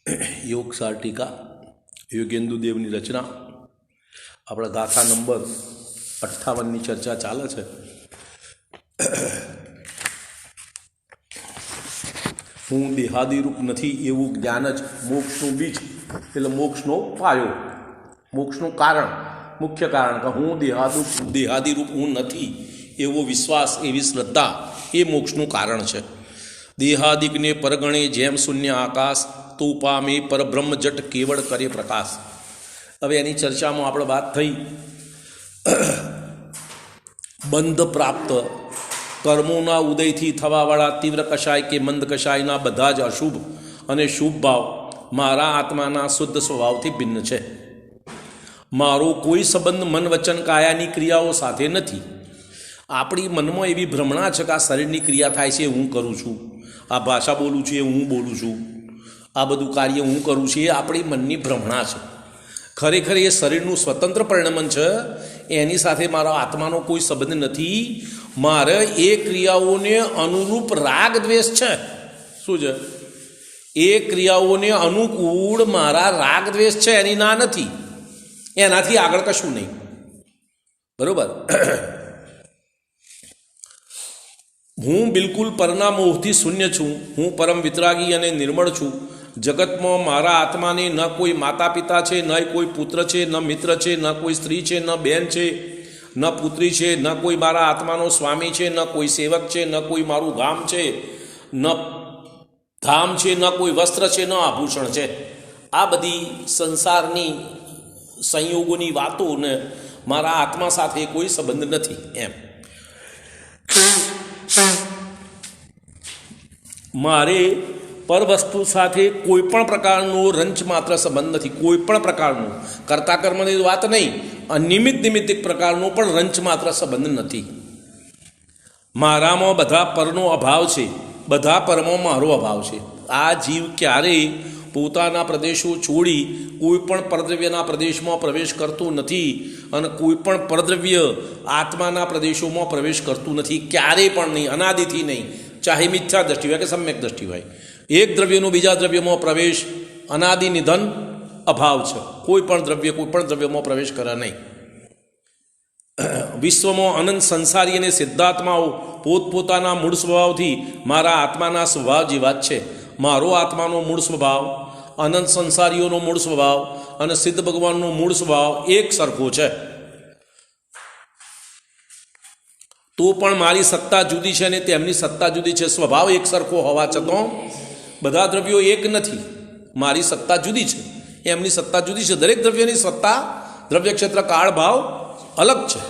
યોગસાર ટીકા યોગેન્દુ દેવની રચના આપણા ગાથા નંબર 58ની ચર્ચા ચાલે છે. હું દેહાદિરૂપ નથી એવું જ્ઞાન જ મોક્ષનું બીજ, એટલે મોક્ષનો પાયો, મોક્ષનું કારણ, મુખ્ય કારણ કે હું દેહાદિરૂપ હું નથી એવો વિશ્વાસ, એવી શ્રદ્ધા એ મોક્ષનું કારણ છે. દેહાદિકને પરગણે જેમ શૂન્ય આકાશ, તો પામે પરબ્રહ્મ જટ કેવળ કરે પ્રકાશ. હવે એની ચર્ચામાં આપણે વાત થઈ બંધ પ્રાપ્ત કર્મોના ઉદયથી થવાવાળા તીવ્ર કશાય કે મંદ કશાયના બધા જ અશુભ અને શુભ ભાવ મારા આત્માના શુદ્ધ સ્વભાવથી ભિન્ન છે. મારો કોઈ સંબંધ મન વચન કાયાની ક્રિયાઓ સાથે નથી. આપણી મનમાં એવી ભ્રમણા છે કે આ શરીરની ક્રિયા થાય છે, હું કરું છું, આ ભાષા બોલું છું એ હું બોલું છું, આ બધું કાર્ય હું કરું છું, એ આપણી મનની ભ્રમણા છે. ખરેખર એ શરીરનું સ્વતંત્ર પરિણમન છે, એની સાથે મારા આત્માનો કોઈ સંબંધ નથી. મારે એ ક્રિયાઓને અનુરૂપ રાગ દ્વેષ છે. શું છે? એ ક્રિયાઓને અનુકૂળ મારા રાગ દ્વેષ છે, એની ના નથી. એનાથી આગળ કશું નહીં. બરોબર? હું બિલકુલ પરના મોહથી શૂન્ય છું. હું પરમ વિતરાગી અને નિર્મળ છું. જગતમાં મારા આત્માને ન કોઈ માતા પિતા છે, ન કોઈ પુત્ર છે, ન મિત્ર છે, ન કોઈ સ્ત્રી છે, ન બેન છે, ન પુત્રી છે, ન કોઈ મારા આત્માનો સ્વામી છે, ન કોઈ સેવક છે, ન કોઈ મારું ગામ છે, ન ધામ છે, ન કોઈ વસ્ત્ર છે, ન આભૂષણ છે. આ બધી સંસારની સંયોગોની વાતોને મારા આત્મા સાથે કોઈ સંબંધ નથી. એમ મારે પર વસ્તુ સાથે કોઈ પણ પ્રકારનો રંચ માત્ર સંબંધ નથી. કોઈ પણ પ્રકારનો, કર્તા કર્મની વાત નહીં, અનિમિત્ત નિમિત્તિક પ્રકારનો પણ રંચ માત્ર સંબંધ નથી. મારામાં બધા પરનો અભાવ છે, બધા પરમાં મારો અભાવ છે. આ જીવ ક્યારેય પોતાના પ્રદેશો છોડી કોઈ પણ પરદ્રવ્યના પ્રદેશમાં પ્રવેશ કરતું નથી, અને કોઈ પણ પરદ્રવ્ય આત્માના પ્રદેશોમાં પ્રવેશ કરતું નથી. ક્યારેય પણ નહીં, અનાદિથી નહીં. ચાહે મિથ્યા દ્રષ્ટિ હોય કે સમ્યક દ્રષ્ટિ હોય, એક દ્રવ્યનો બીજા દ્રવ્યમાં પ્રવેશ અનાદિ નિધન અભાવ છે. કોઈ પણ દ્રવ્ય કોઈ પણ દ્રવ્યમાં પ્રવેશ કરે નહીં. વિશ્વમાં અનંત સંસારી અને સિદ્ધાત્માઓ પોતપોતાના મૂળ સ્વભાવથી મારા આત્માના સ્વભાવ જેવા જ છે. મારો આત્માનો મૂળ સ્વભાવ, અનંત સંસારીઓનો મૂળ સ્વભાવ અને સિદ્ધ ભગવાનનો મૂળ સ્વભાવ એક સરખો છે. તો પણ મારી સત્તા જુદી છે અને તેમની સત્તા જુદી છે. સ્વભાવ એક સરખો હોવા છતાં બધા દ્રવ્યો એક નથી. મારી સત્તા જુદી છે, એમની સત્તા જુદી છે. દરેક દ્રવ્યની સત્તા, દ્રવ્ય ક્ષેત્ર, કાળ, ભાવ અલગ છે.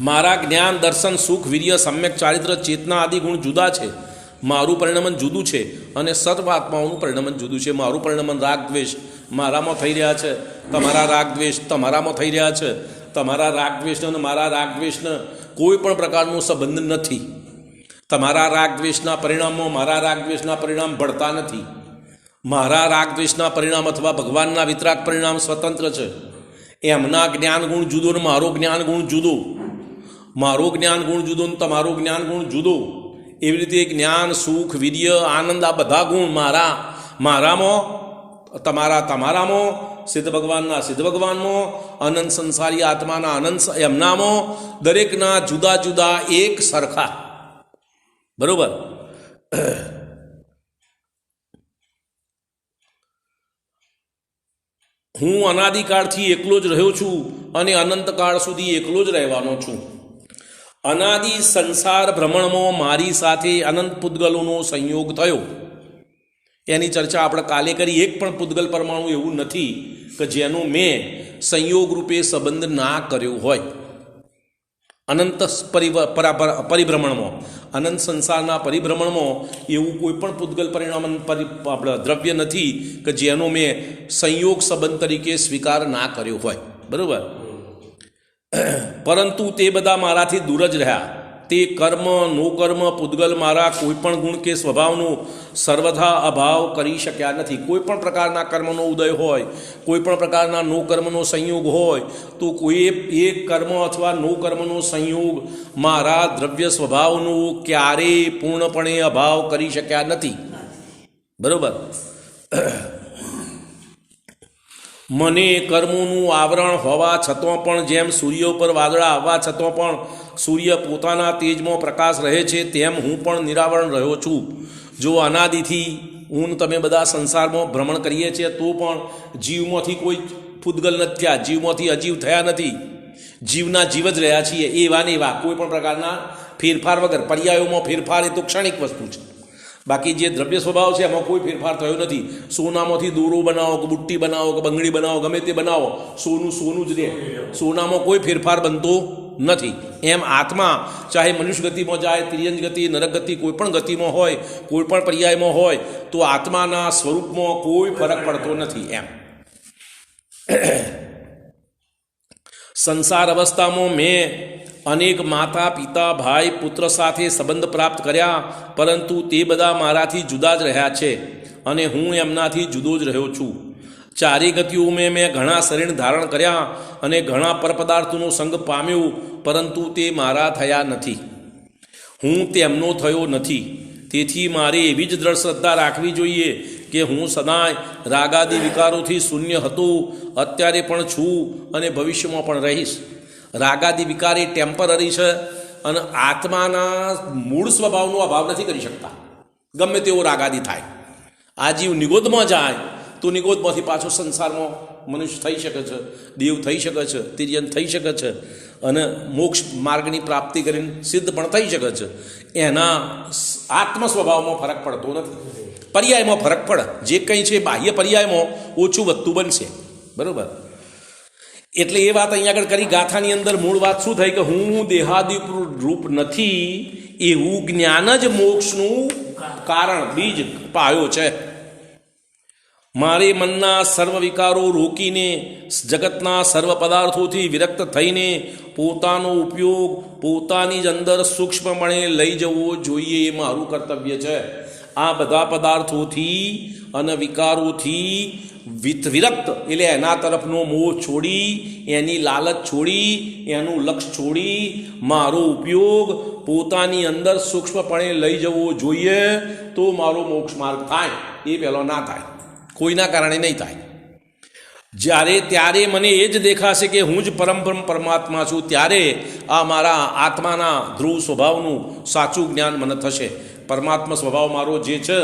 મારા જ્ઞાન, દર્શન, સુખ, વીર્ય, સમ્યક ચારિત્ર, ચેતના આદિ ગુણ જુદા છે. મારું પરિણમન જુદું છે અને સર્વ આત્માઓનું પરિણમન જુદું છે. મારું પરિણમન રાગ દ્વેષ મારામાં થઈ રહ્યા છે, તમારા રાગ દ્વેષ તમારામાં થઈ રહ્યા છે. તમારા રાગ દ્વેષને અને મારા રાગ દ્વેષને કોઈ પણ પ્રકારનો સંબંધ નથી. તમારા રાગ દ્વેષના પરિણામમાં મારા રાગ દ્વેષના પરિણામ ભળતા નથી. મારા રાગ દ્વેષના પરિણામ અથવા ભગવાનના વિતરાગ પરિણામ સ્વતંત્ર છે. એમના જ્ઞાન ગુણ જુદો ને મારો જ્ઞાન ગુણ જુદો. મારો જ્ઞાન ગુણ જુદો ને તમારો જ્ઞાન ગુણ જુદો. એવી રીતે જ્ઞાન, સુખ, વીર્ય, આનંદ, આ બધા ગુણ મારામાં, તમારામાં, સિદ્ધ ભગવાનના સિદ્ધ ભગવાનમાં, અનંત સંસારી આત્માના અનંત એમનામાં, દરેકના જુદા જુદા એક સરખા. બરોબર? હું અનાદિકાળથી એકલો જ રહ્યો છું અને અનંતકાળ સુધી એકલો જ રહેવાનો છું. અનાદિ સંસાર ભ્રમણમાં મારી સાથે અનંત પૂતગલોનો સંયોગ થયો. એની ચર્ચા આપણે કાલે કરી. એક પણ પૂતગલ પરમાણુ એવું નથી કે જેનો મેં સંયોગ રૂપે સંબંધ ના કર્યો હોય. અનંત પરિભ્રમણમાં, અનંત સંસારના પરિભ્રમણમાં એવું કોઈ પણ પૂતગલ પરિણામ દ્રવ્ય નથી કે જેનો મેં સંયોગ સંબંધ તરીકે સ્વીકાર ના કર્યો હોય. બરાબર? પરંતુ તે બધા મારાથી દૂર જ રહ્યા. તે કર્મ, નો કર્મ, પૂતગલ મારા કોઈ પણ ગુણ કે સ્વભાવનો સર્વથા અભાવ કરી શક્યા નથી. કોઈ પણ પ્રકારના કર્મનો ઉદય હોય, કોઈ પણ પ્રકારના નો કર્મનો સંયોગ હોય, તો કોઈ એક કર્મ અથવા નો કર્મનો સંયોગ મારા દ્રવ્ય સ્વભાવનો ક્યારેય પૂર્ણપણે અભાવ કરી શક્યા નથી. બરાબર. મને કર્મોનું આવરણ હોવા છતાં પણ, જેમ સૂર્ય ઉપર વાદળા આવવા છતાં પણ સૂર્ય પોતાના તેજમાં પ્રકાશ રહે છે, તેમ હું પણ નિરાવરણ રહ્યો છું. જો અનાદિથી હું તમે બધા સંસારમાં ભ્રમણ કરીએ છીએ તો પણ જીવમાંથી કોઈ પૂતગલ નથી થયા, જીવમાંથી અજીવ થયા નથી. જીવના જીવ જ રહ્યા છીએ, એવા ને એવા, કોઈ પણ પ્રકારના ફેરફાર વગર. પર્યાયોમાં ફેરફાર એ તો ક્ષણિક વસ્તુ છે, બાકી જે દ્રવ્ય સ્વભાવ છે એમાં કોઈ ફેરફાર થયો નથી. સોનામાંથી દોરો બનાવો કે બુટ્ટી બનાવો કે બંગડી બનાવો, ગમે તે બનાવો, સોનું સોનું જ રહે, સોનામાં કોઈ ફેરફાર બનતો નથી. એમ આત્મા ચાહે મનુષ્ય ગતિમાં જાય, તિર્યંજ ગતિ, નરક ગતિ, કોઈ પણ ગતિમાં હોય, કોઈ પણ પર્યાયમાં હોય, તો આત્માના સ્વરૂપમાં કોઈ ફરક પડતો નથી. એમ સંસાર અવસ્થામાં મેં અનેક માતા પિતા ભાઈ પુત્ર સાથે સંબંધ પ્રાપ્ત કર્યા, પરંતુ તે બધા મારાથી જુદા જ રહ્યા છે અને હું એમનાથી જુદો જ રહ્યો છું. ચારેય ગતિઓમાં મેં ઘણા શરીર ધારણ કર્યા અને ઘણા પરપદાર્થોનો સંગ પામ્યો, પરંતુ તે મારા થયા નથી, હું તેમનો થયો નથી. તેથી મારે એવી જ દ્રઢ શ્રદ્ધા રાખવી જોઈએ કે હું સદાય રાગાદી વિકારોથી શૂન્ય હતો, અત્યારે પણ છું અને ભવિષ્યમાં પણ રહીશ. રાગાદી વિકાર એ ટેમ્પરરી છે અને આત્માના મૂળ સ્વભાવનો અભાવ નથી કરી શકતા. ગમે તેવો રાગાદી થાય, આ જીવ નિગોદમાં જાય તો નિગોદમાંથી પાછો સંસારમાં મનુષ્ય થઈ શકે છે, દેવ થઈ શકે છે, તિર્યન થઈ શકે છે અને મોક્ષ માર્ગની પ્રાપ્તિ કરીને સિદ્ધ પણ થઈ શકે છે. એના આત્મ સ્વભાવમાં ફરક પડતો નથી, પર્યાયમાં ફરક પડે. જે કંઈ છે બાહ્ય પર્યાયમાં ઓછું વધતું બનશે. બરાબર. એટલે એ વાત અહીંયા આગળ કરી. ગાથાની અંદર મૂળ વાત શું થઈ કે હું દેહાદિપ રૂપ નથી, એવું જ્ઞાન જ મોક્ષનું કારણ, બીજ પાયો છે. મારે મનના સર્વ વિકારો રોકીને જગતના સર્વ પદાર્થોથી વિરક્ત થઈને પોતાનો ઉપયોગ પોતાની જ અંદર સૂક્ષ્મપણે લઈ જવો જોઈએ, એ મારું કર્તવ્ય છે. આ બધા પદાર્થોથી અને વિકારોથી વિરક્ત એટલે એના તરફનો મોહ છોડી, એની લાલચ છોડી, એનું લક્ષ છોડી મારો ઉપયોગ પોતાની અંદર સૂક્ષ્મપણે લઈ જવો જોઈએ, તો મારો મોક્ષ માર્ગ થાય. એ પહેલો ના થાય, કોઈના કારણે નહીં થાય. જ્યારે ત્યારે મને એ જ દેખાશે કે હું જ પરમબ્રહ્મ પરમાત્મા છું, ત્યારે આ મારા આત્માના ધ્રુવ સ્વભાવનું સાચું જ્ઞાન મને થશે. પરમાત્મા સ્વભાવ મારો જે છે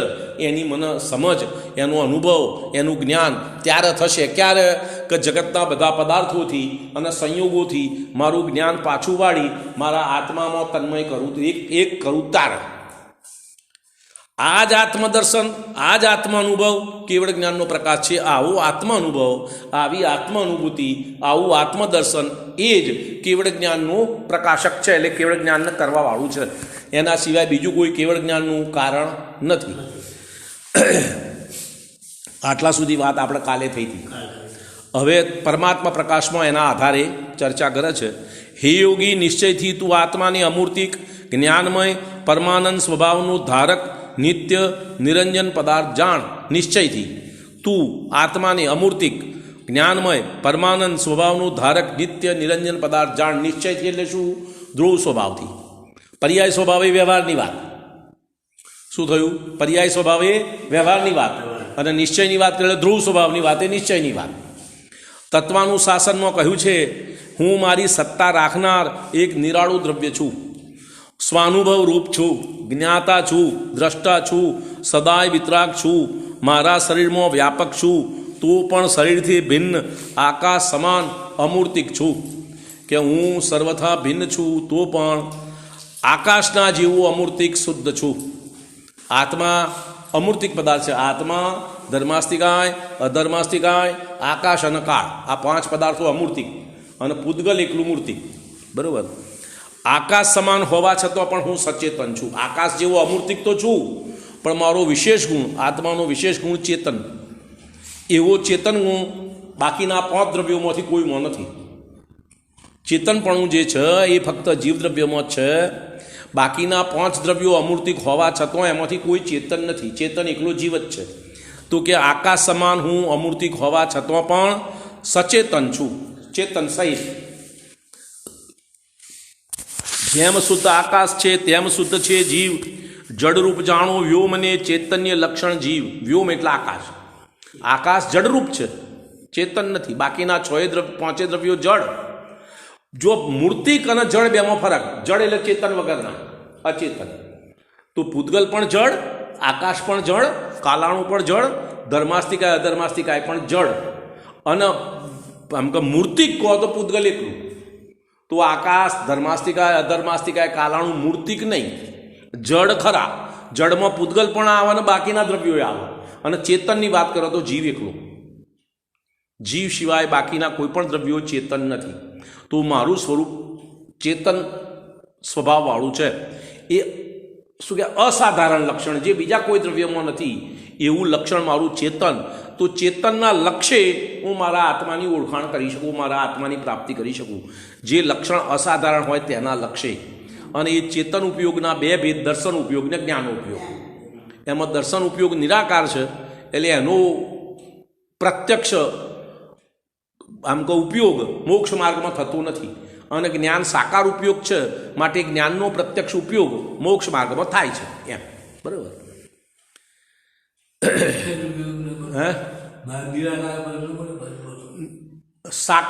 એની મને સમજ, એનો અનુભવ, એનું જ્ઞાન ત્યારે થશે. ક્યારે? કે જગતના બધા પદાર્થોથી અને સંયોગોથી મારું જ્ઞાન પાછું વાળી મારા આત્મામાં તન્મય કરું, એક કરું તારે. આ જ આત્મદર્શન, આ જ આત્માનુભવ કેવળ જ્ઞાનનો પ્રકાશ છે. આવો આત્માનુભવ, આવી આત્માનુભૂતિ, આવું આત્મદર્શન એ જ કેવળ જ્ઞાનનું પ્રકાશક છે, એટલે કેવળ જ્ઞાનને કરવાવાળું છે. એના સિવાય બીજું કોઈ કેવળ જ્ઞાનનું કારણ નથી. આટલા સુધી વાત આપણે કાલે થઈ હતી. હવે પરમાત્મા પ્રકાશમાં એના આધારે ચર્ચા કરે છે. હે યોગી, નિશ્ચયથી તું આત્માની અમૂર્તિક જ્ઞાનમય પરમાનંદ સ્વભાવનું ધારક નિત્ય નિરંજન પદાર્થ જાણ. નિશ્ચયથી તું આત્માની અમૂર્તિક જ્ઞાનમય પરમાનંદ સ્વભાવનું ધારક નિત્ય નિરંજન પદાર્થ જાણ. નિશ્ચયથી એટલે શું? ધ્રુવ સ્વભાવથી. પર્યાય સ્વભાવ એ વ્યવહારની વાત. શું થયું? પર્યાય સ્વભાવ એ વ્યવહારની વાત અને નિશ્ચયની વાત એટલે ધ્રુવ સ્વભાવની વાત એ નિશ્ચયની વાત. તત્વનું શાસનમાં કહ્યું છે, હું મારી સત્તા રાખનાર એક નિરાળું દ્રવ્ય છું, સ્વાનુભવ રૂપ છું, જ્ઞાતા છું, દ્રષ્ટા છું, સદાય વિતરાગ છું, મારા શરીરમાં વ્યાપક છું, તો પણ શરીરથી ભિન્ન આકાશ સમાન અમૂર્તિક છું. કે હું સર્વથા ભિન્ન છું તો પણ આકાશના જેવું અમૂર્તિક શુદ્ધ છું. આત્મા અમૂર્તિક પદાર્થ છે. આત્મા, ધર્માસ્તિકાય, અધર્માસ્તિકાય, આકાશ અને કાળ, આ પાંચ પદાર્થો અમૂર્તિક અને પૂતગલ એકલું મૂર્તિક. બરાબર. આકાશ સમાન હોવા છતાં પણ હું સચેતન છું. આકાશ જેવો અમૂર્તિક તો છું, પણ મારો વિશેષ ગુણ, આત્માનો વિશેષ ગુણ ચેતન. એવો ચેતન ગુણ બાકીના પાંચ દ્રવ્યોમાંથી કોઈમાં નથી. ચેતનપણું જે છે એ ફક્ત જીવ દ્રવ્યમાં જ છે. બાકીના પાંચ દ્રવ્યો અમૂર્તિક હોવા છતાં એમાંથી કોઈ ચેતન નથી. ચેતન એકલો જીવ જ છે. તો કે આકાશ સમાન હું અમૂર્તિક હોવા છતાં પણ સચેતન છું, ચેતન સહિત. જેમ શુદ્ધ આકાશ છે તેમ શુદ્ધ છે જીવ. જડરૂપ જાણો વ્યોમને ચૈતન્ય લક્ષણ જીવ. વ્યોમ એટલે આકાશ. આકાશ જડરૂપ છે, ચેતન નથી. બાકીના 5 દ્રવ્યો જડ. જો મૂર્તિક અને જળ બેમાં ફરક. જડ એટલે ચેતન વગરના, અચેતન. તો પૂતગલ પણ જડ, આકાશ પણ જડ, કાલાણુ પણ જડ, ધર્માસ્તિકાય અધર્માસ્તિકાય પણ જડ. અને આમ કે મૂર્તિક કહો તો પૂતગલ એકલું. તો આકાશ, ધર્માસ્તિકાય અધર્માસ્તિકાય કાલાણુ મૂર્તિક નહીં, જડ ખરા. જડમાં પૂતગલ પણ આવે અને બાકીના દ્રવ્યો આવે. અને ચેતનની વાત કરો તો જીવ એકલો. જીવ સિવાય બાકીના કોઈ પણ દ્રવ્યો ચેતન નથી. તો મારું સ્વરૂપ ચેતન સ્વભાવવાળું છે. એ શું કે અસાધારણ લક્ષણ, જે બીજા કોઈ દ્રવ્યમાં નથી એવું લક્ષણ મારું ચેતન. તો ચેતનના લક્ષ્યે હું મારા આત્માની ઓળખાણ કરી શકું, મારા આત્માની પ્રાપ્તિ કરી શકું. જે લક્ષણ અસાધારણ હોય તેના લક્ષ્યે. અને એ ચેતન ઉપયોગના 2 ભેદ, દર્શન ઉપયોગ ને જ્ઞાન ઉપયોગ. એમાં દર્શન ઉપયોગ નિરાકાર છે, એટલે એનો પ્રત્યક્ષ આમ કે ઉપયોગ મોક્ષ માર્ગમાં થતો નથી. અને જ્ઞાન સાકાર ઉપયોગ છે, માટે જ્ઞાનનો પ્રત્યક્ષ ઉપયોગ મોક્ષ માર્ગમાં થાય છે. એમ બરાબર. હે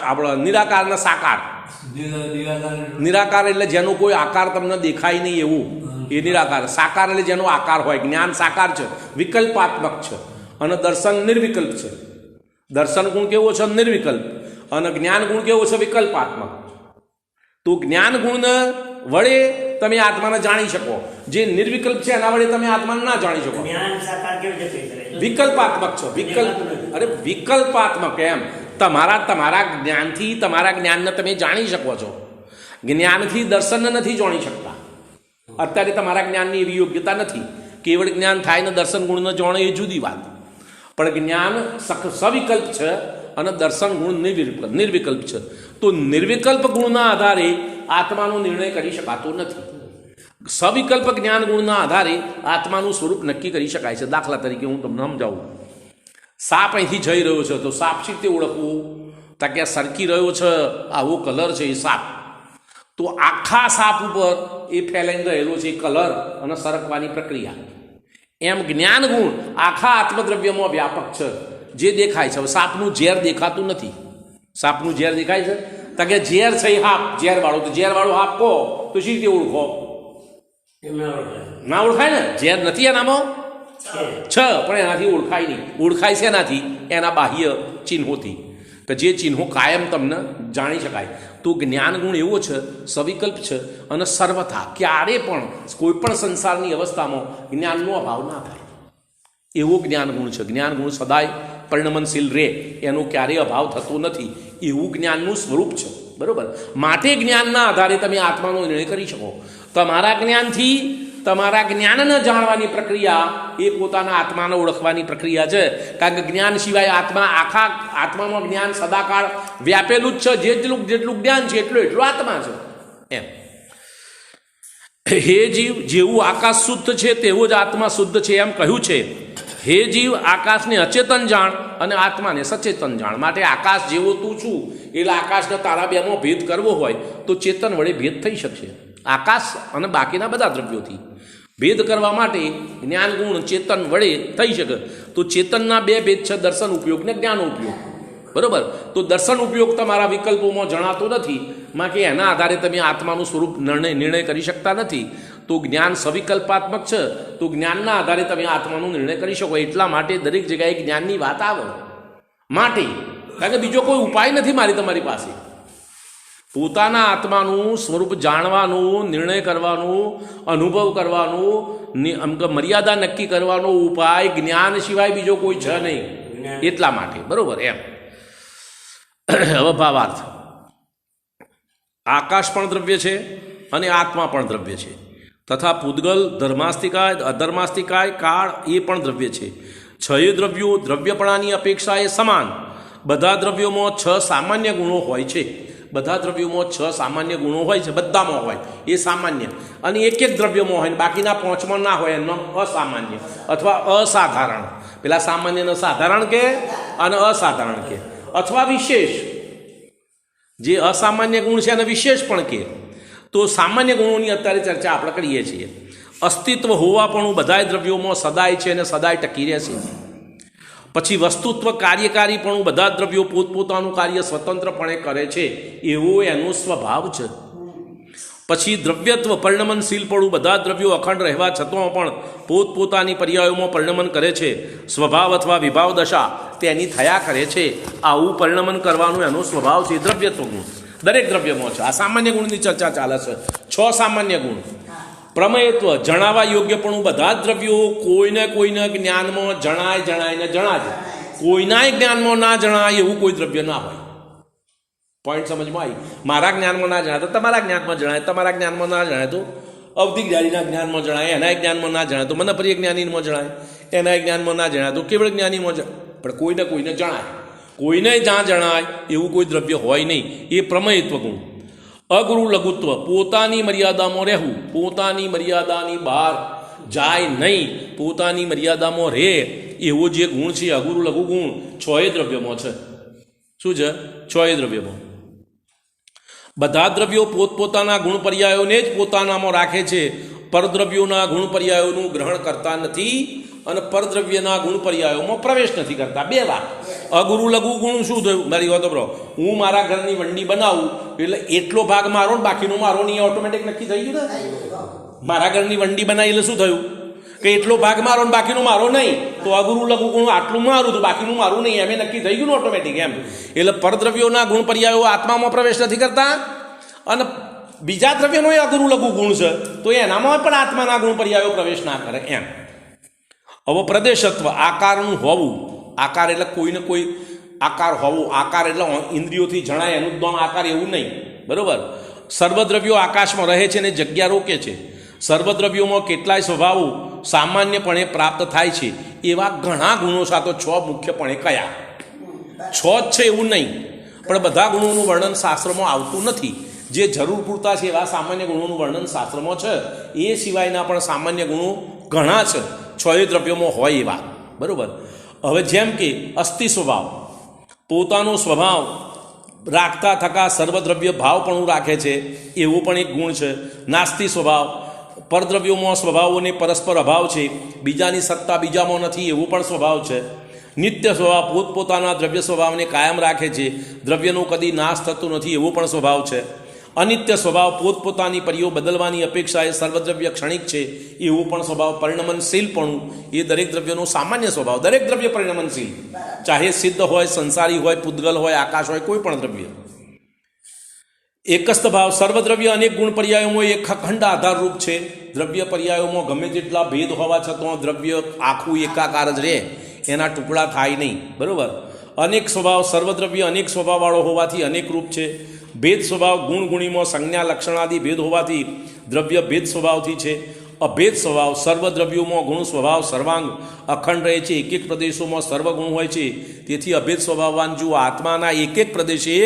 આપણે નિરાકારના સાકાર. નિરાકાર એટલે જેનો કોઈ આકાર તમને દેખાય નહીં એવું, એ નિરાકાર. સાકાર એટલે જેનો આકાર હોય. જ્ઞાન સાકાર છે, વિકલ્પાત્મક છે. અને દર્શન નિર્વિકલ્પ છે. દર્શન ગુણ કેવો છે? નિર્વિકલ્પ. અને જ્ઞાન ગુણ કેવો છે? વિકલ્પાત્મક. તો જ્ઞાન ગુણ વડે તમે આત્માને જાણી શકો, જે નિર્વિકલ્પ છે એના વડે તમે આત્માને ના જાણી શકો. વિકલ્પાત્મક છે. વિકલ્પાત્મક. એમ તમારા જ્ઞાનથી તમારા જ્ઞાનને તમે જાણી શકો છો. જ્ઞાનથી દર્શનને નથી જાણી શકતા. અત્યારે તમારા જ્ઞાનની એવી યોગ્યતા નથી. કેવળ જ્ઞાન થાય ને દર્શન ગુણને જાણે એ જુદી વાત. પણ જ્ઞાન સવિકલ્પ છે અને દર્શન ગુણ નિર્વિકલ્પ છે. તો નિર્વિકલ્પ ગુણના આધારે આત્માનો નિર્ણય કરી શકાતો નથી. સવિકલ્પ જ્ઞાન ગુણના આધારે આત્માનું સ્વરૂપ નક્કી કરી શકાય છે. દાખલા તરીકે હું તમને સમજાવું. સાપ અહીંથી જઈ રહ્યો છે, તો સાપ શી રીતે ઓળખવું? તો કે સરકી રહ્યો છે, આવો કલર છે એ સાપ. તો આખા સાપ ઉપર એ ફેલાઈને રહેલો છે કલર અને સરકવાની પ્રક્રિયા. એમ જ્ઞાન ગુણ આખા આત્મદ્રવ્યમાં વ્યાપક છે, જે દેખાય છે. હવે સાપનું ઝેર દેખાતું નથી. સાપનું ઝેર દેખાય છે? તો કે ઝેર છે એ હાપ, ઝેરવાળો. તો ઝેરવાળો હાપ કહો તો શી રીતે ઓળખો? ના ઓળખાય ને. ઝેર નથી એનામાં, છે પણ એનાથી ઓળખાય નહીં. ઓળખાય છે એનાથી, એના બાહ્ય ચિહ્નોથી, કે જે ચિહ્નો કાયમ તમને જાણી શકાય. તો જ્ઞાન ગુણ એવો છે, સવિકલ્પ છે અને સર્વથા ક્યારે પણ કોઈ પણ સંસારની અવસ્થામાં જ્ઞાનનો અભાવ ના થાય એવો જ્ઞાન ગુણ છે. જ્ઞાન ગુણ સદાય પરિણમનશીલ રહે, એનો ક્યારેય અભાવ થતો નથી. એવું જ્ઞાનનું સ્વરૂપ છે. બરાબર. માટે જ્ઞાનના આધારે તમે આત્માનો નિર્ણય કરી શકો. તમારા જ્ઞાનથી તમારા જ્ઞાનને જાણવાની પ્રક્રિયા એ પોતાના આત્માને ઓળખવાની પ્રક્રિયા છે. કારણ કે જ્ઞાન સિવાય આખા આત્મામાં જ્ઞાન સદાકાળ વ્યાપેલું જ છે. જેટલું જ્ઞાન છે એટલું આત્મા છે. એમ હે જીવ, જેવું આકાશ શુદ્ધ છે તેવો જ આત્મા શુદ્ધ છે એમ કહ્યું છે. હે જીવ, આકાશને અચેતન જાણ અને આત્માને સચેતન જાણ. માટે આકાશ જેવો તું છું, એટલે આકાશને તારા બેમાં ભેદ કરવો હોય તો ચેતન વડે ભેદ થઈ શકશે. આકાશ અને બાકીના બધા દ્રવ્યોથી ભેદ કરવા માટે જ્ઞાન ગુણ ચેતન વડે થઈ શકે. તો ચેતનના 2 ભેદ છે, દર્શન ઉપયોગ ને જ્ઞાન ઉપયોગ. બરાબર. તો દર્શન ઉપયોગ તમારા વિકલ્પોમાં જણાતો નથી, માં કે એના આધારે તમે આત્માનું સ્વરૂપ નિર્ણય કરી શકતા નથી. તો જ્ઞાન સવિકલ્પાત્મક છે, તો જ્ઞાનના આધારે તમે આત્માનો નિર્ણય કરી શકો. એટલા માટે દરેક જગ્યાએ જ્ઞાનની વાત આવે. માટે કારણ કે બીજો કોઈ ઉપાય નથી તમારી પાસે. પોતાના આત્માનું સ્વરૂપ જાણવાનું, નિર્ણય કરવાનું, અનુભવ કરવાનું, મર્યાદા નક્કી કરવાનો ઉપાય જ્ઞાન સિવાય બીજો કોઈ છે નહીં. એટલા માટે. બરોબર. એમ હવે ભાવાર્થ. આકાશ પણ દ્રવ્ય છે અને આત્મા પણ દ્રવ્ય છે. તથા પૂતગલ, ધર્માસ્તિકાય અધર્માસ્તિકાય કાળ એ પણ દ્રવ્ય છે. 6 દ્રવ્યો દ્રવ્યપણાની અપેક્ષાએ સમાન. બધા દ્રવ્યોમાં 6 સામાન્ય ગુણો હોય છે. બધા દ્રવ્યોમાં 6 સામાન્ય ગુણો હોય છે. બધામાં હોય એ સામાન્ય, અને એક દ્રવ્યમાં હોય, બાકીના 5માં ના હોય, એનો અસામાન્ય અથવા અસાધારણ. પેલા સામાન્યને સાધારણ કે અને અસાધારણ કે, અથવા વિશેષ. જે અસામાન્ય ગુણ છે એને વિશેષ પણ કે. તો સામાન્ય ગુણોની અત્યારે ચર્ચા આપણે કરીએ છીએ. અસ્તિત્વ હોવાપણું બધાય દ્રવ્યોમાં સદાય છે અને સદાય ટકી રહેશે. પછી વસ્તુત્વ કાર્યકારીપણું બધા દ્રવ્યો પોતપોતાનું કાર્ય સ્વતંત્રપણે કરે છે એવો એનો સ્વભાવ છે. પછી દ્રવ્યત્વ પરિણમનશીલપણું બધા દ્રવ્યો અખંડ રહેવા છતાં પણ પોતપોતાની પર્યાયોમાં પરિણમન કરે છે. સ્વભાવ અથવા વિભાવ દશા તેની થયા કરે છે. આવું પરિણમન કરવાનું એનો સ્વભાવ છે. દ્રવ્યત્વ ગુણ દરેક દ્રવ્યમાં છે. આ સામાન્ય ગુણની ચર્ચા ચાલે છે. 6 સામાન્ય ગુણ. પ્રમેયત્વ જણાવવા યોગ્યપણું બધા જ દ્રવ્યો કોઈને જ્ઞાનમાં જણાય. કોઈનાય જ્ઞાનમાં ના જણાય એવું કોઈ દ્રવ્ય ના હોય. પોઈન્ટ સમજમાં આવી? મારા જ્ઞાનમાં ના જણાય તો તમારા જ્ઞાનમાં જણાય, તમારા જ્ઞાનમાં ના જણાય તો અવધિ જ્ઞાનીના જ્ઞાનમાં જણાય, એના જ્ઞાનમાં ના જણાય તો મનપ્રિય જ્ઞાનીમાં જણાય, એના જ્ઞાનમાં ના જણાય તો કેવળ જ્ઞાનીમાં જણાય. પણ કોઈને જણાય. કોઈને જ્યાં જણાય એવું કોઈ દ્રવ્ય હોય નહીં. એ પ્રમેયત્વ ગુણ. અગુરુ લઘુત્વ પોતાની મર્યાદામાં રહેવું, પોતાની મર્યાદાની બહાર જાય નહીં, પોતાની મર્યાદામાં રહે એવો જે ગુણ છે અગુરુ લઘુ ગુણ 6 દ્રવ્યમાં છે. શું છે? 6 દ્રવ્યમાં. બધા દ્રવ્યો પોતપોતાના ગુણ પર્યાયોને જ પોતાનામાં રાખે છે. પરદ્રવ્યોના ગુણ પર્યાયોનું ગ્રહણ કરતા નથી અને પરદ્રવ્યના ગુણ પર્યાયોમાં પ્રવેશ નથી કરતા. 2 વાર. અગુરુ લઘુ ગુણ શું થયું? મારી વાત બરો, હું મારા ઘરની વંડી બનાવું એટલે એટલો ભાગ મારો ને બાકીનો મારો નહીં, ઓટોમેટિક નક્કી થઈ ગયું ને. મારા ઘરની વંડી બનાવી એટલે શું થયું કે એટલો ભાગ મારો ને બાકીનો મારો નહીં. તો અગુરુ લઘુ ગુણ આટલું મારું તો બાકીનું મારું નહીં, એમ નક્કી થઈ ગયું ને ઓટોમેટિક એમ. એટલે પરદ્રવ્યોના ગુણ પર્યાયો આત્મામાં પ્રવેશ નથી કરતા અને બીજા દ્રવ્યનો એ અગુરુ લઘુ ગુણ છે તો એનામાં પણ આત્માના ગુણ પર્યાયો પ્રવેશ ના કરે એમ. હવે પ્રદેશત્વ આકારનું હોવું. આકાર એટલે કોઈને કોઈ આકાર હોવો. આકાર એટલે ઇન્દ્રિયોથી જણાય એનું જ નામ આકાર એવું નહીં. બરોબર? સર્વદ્રવ્યો આકાશમાં રહે છે અને જગ્યા રોકે છે. સર્વદ્રવ્યોમાં કેટલાય સ્વભાવો સામાન્યપણે પ્રાપ્ત થાય છે. એવા ઘણા ગુણો સાથે 6 મુખ્યપણે કયા? 6 જ છે એવું નહીં, પણ બધા ગુણોનું વર્ણન શાસ્ત્રમાં આવતું નથી. જે જરૂર પૂરતા છે એવા સામાન્ય ગુણોનું વર્ણન શાસ્ત્રમાં છે. એ સિવાયના પણ સામાન્ય ગુણો ઘણા છે, 6 દ્રવ્યોમાં હોય એવા. બરાબર? હવે જેમ કે અસ્થિ સ્વભાવ, પોતાનો સ્વભાવ રાખતા થકા સર્વદ્રવ્ય ભાવપણું રાખે છે એવો પણ એક ગુણ છે. નાસ્તિ સ્વભાવ, પરદ્રવ્યોમાં સ્વભાવોને પરસ્પર અભાવ છે, બીજાની સત્તા બીજામાં નથી એવો પણ સ્વભાવ છે. નિત્ય સ્વભાવ, પોતપોતાના દ્રવ્ય સ્વભાવને કાયમ રાખે છે, દ્રવ્યનો કદી નાશ થતો નથી એવો પણ સ્વભાવ છે. અનિત્ય સ્વભાવ, પોતપોતાની પરીઓ બદલવાની અપેક્ષાએ સર્વદ્રવ્ય ક્ષણિક છે એવો પણ સ્વભાવ. પરિણમનશીલપણું એ દરેક દ્રવ્યનો સામાન્ય સ્વભાવ. દરેક દ્રવ્ય પરિણમનશીલ, ચાહે સિદ્ધ હોય, સંસારી હોય, પૂતગલ હોય, આકાશ હોય, કોઈ પણ દ્રવ્ય. એકસ્થ ભાવ, સર્વદ્રવ્ય અનેક ગુણ પર્યાયોમાં એક અખંડ આધારરૂપ છે. દ્રવ્ય પર્યાયોમાં ગમે તેટલા ભેદ હોવા છતાં દ્રવ્ય આખું એકાકાર જ રહે, એના ટુકડા થાય નહીં. બરાબર? અનેક સ્વભાવ, સર્વદ્રવ્ય અનેક સ્વભાવવાળો હોવાથી અનેક રૂપ છે. ભેદ સ્વભાવ, ગુણ ગુણીમાં સંજ્ઞા લક્ષણાદિ ભેદ હોવાથી દ્રવ્ય ભેદ સ્વભાવથી છે. અભેદ સ્વભાવ, સર્વદ્રવ્યોમાં ગુણ સ્વભાવ સર્વાંગ અખંડ રહે છે, એક પ્રદેશોમાં સર્વગુણ હોય છે, તેથી અભેદ સ્વભાવવાન જુઓ. આત્માના એક પ્રદેશે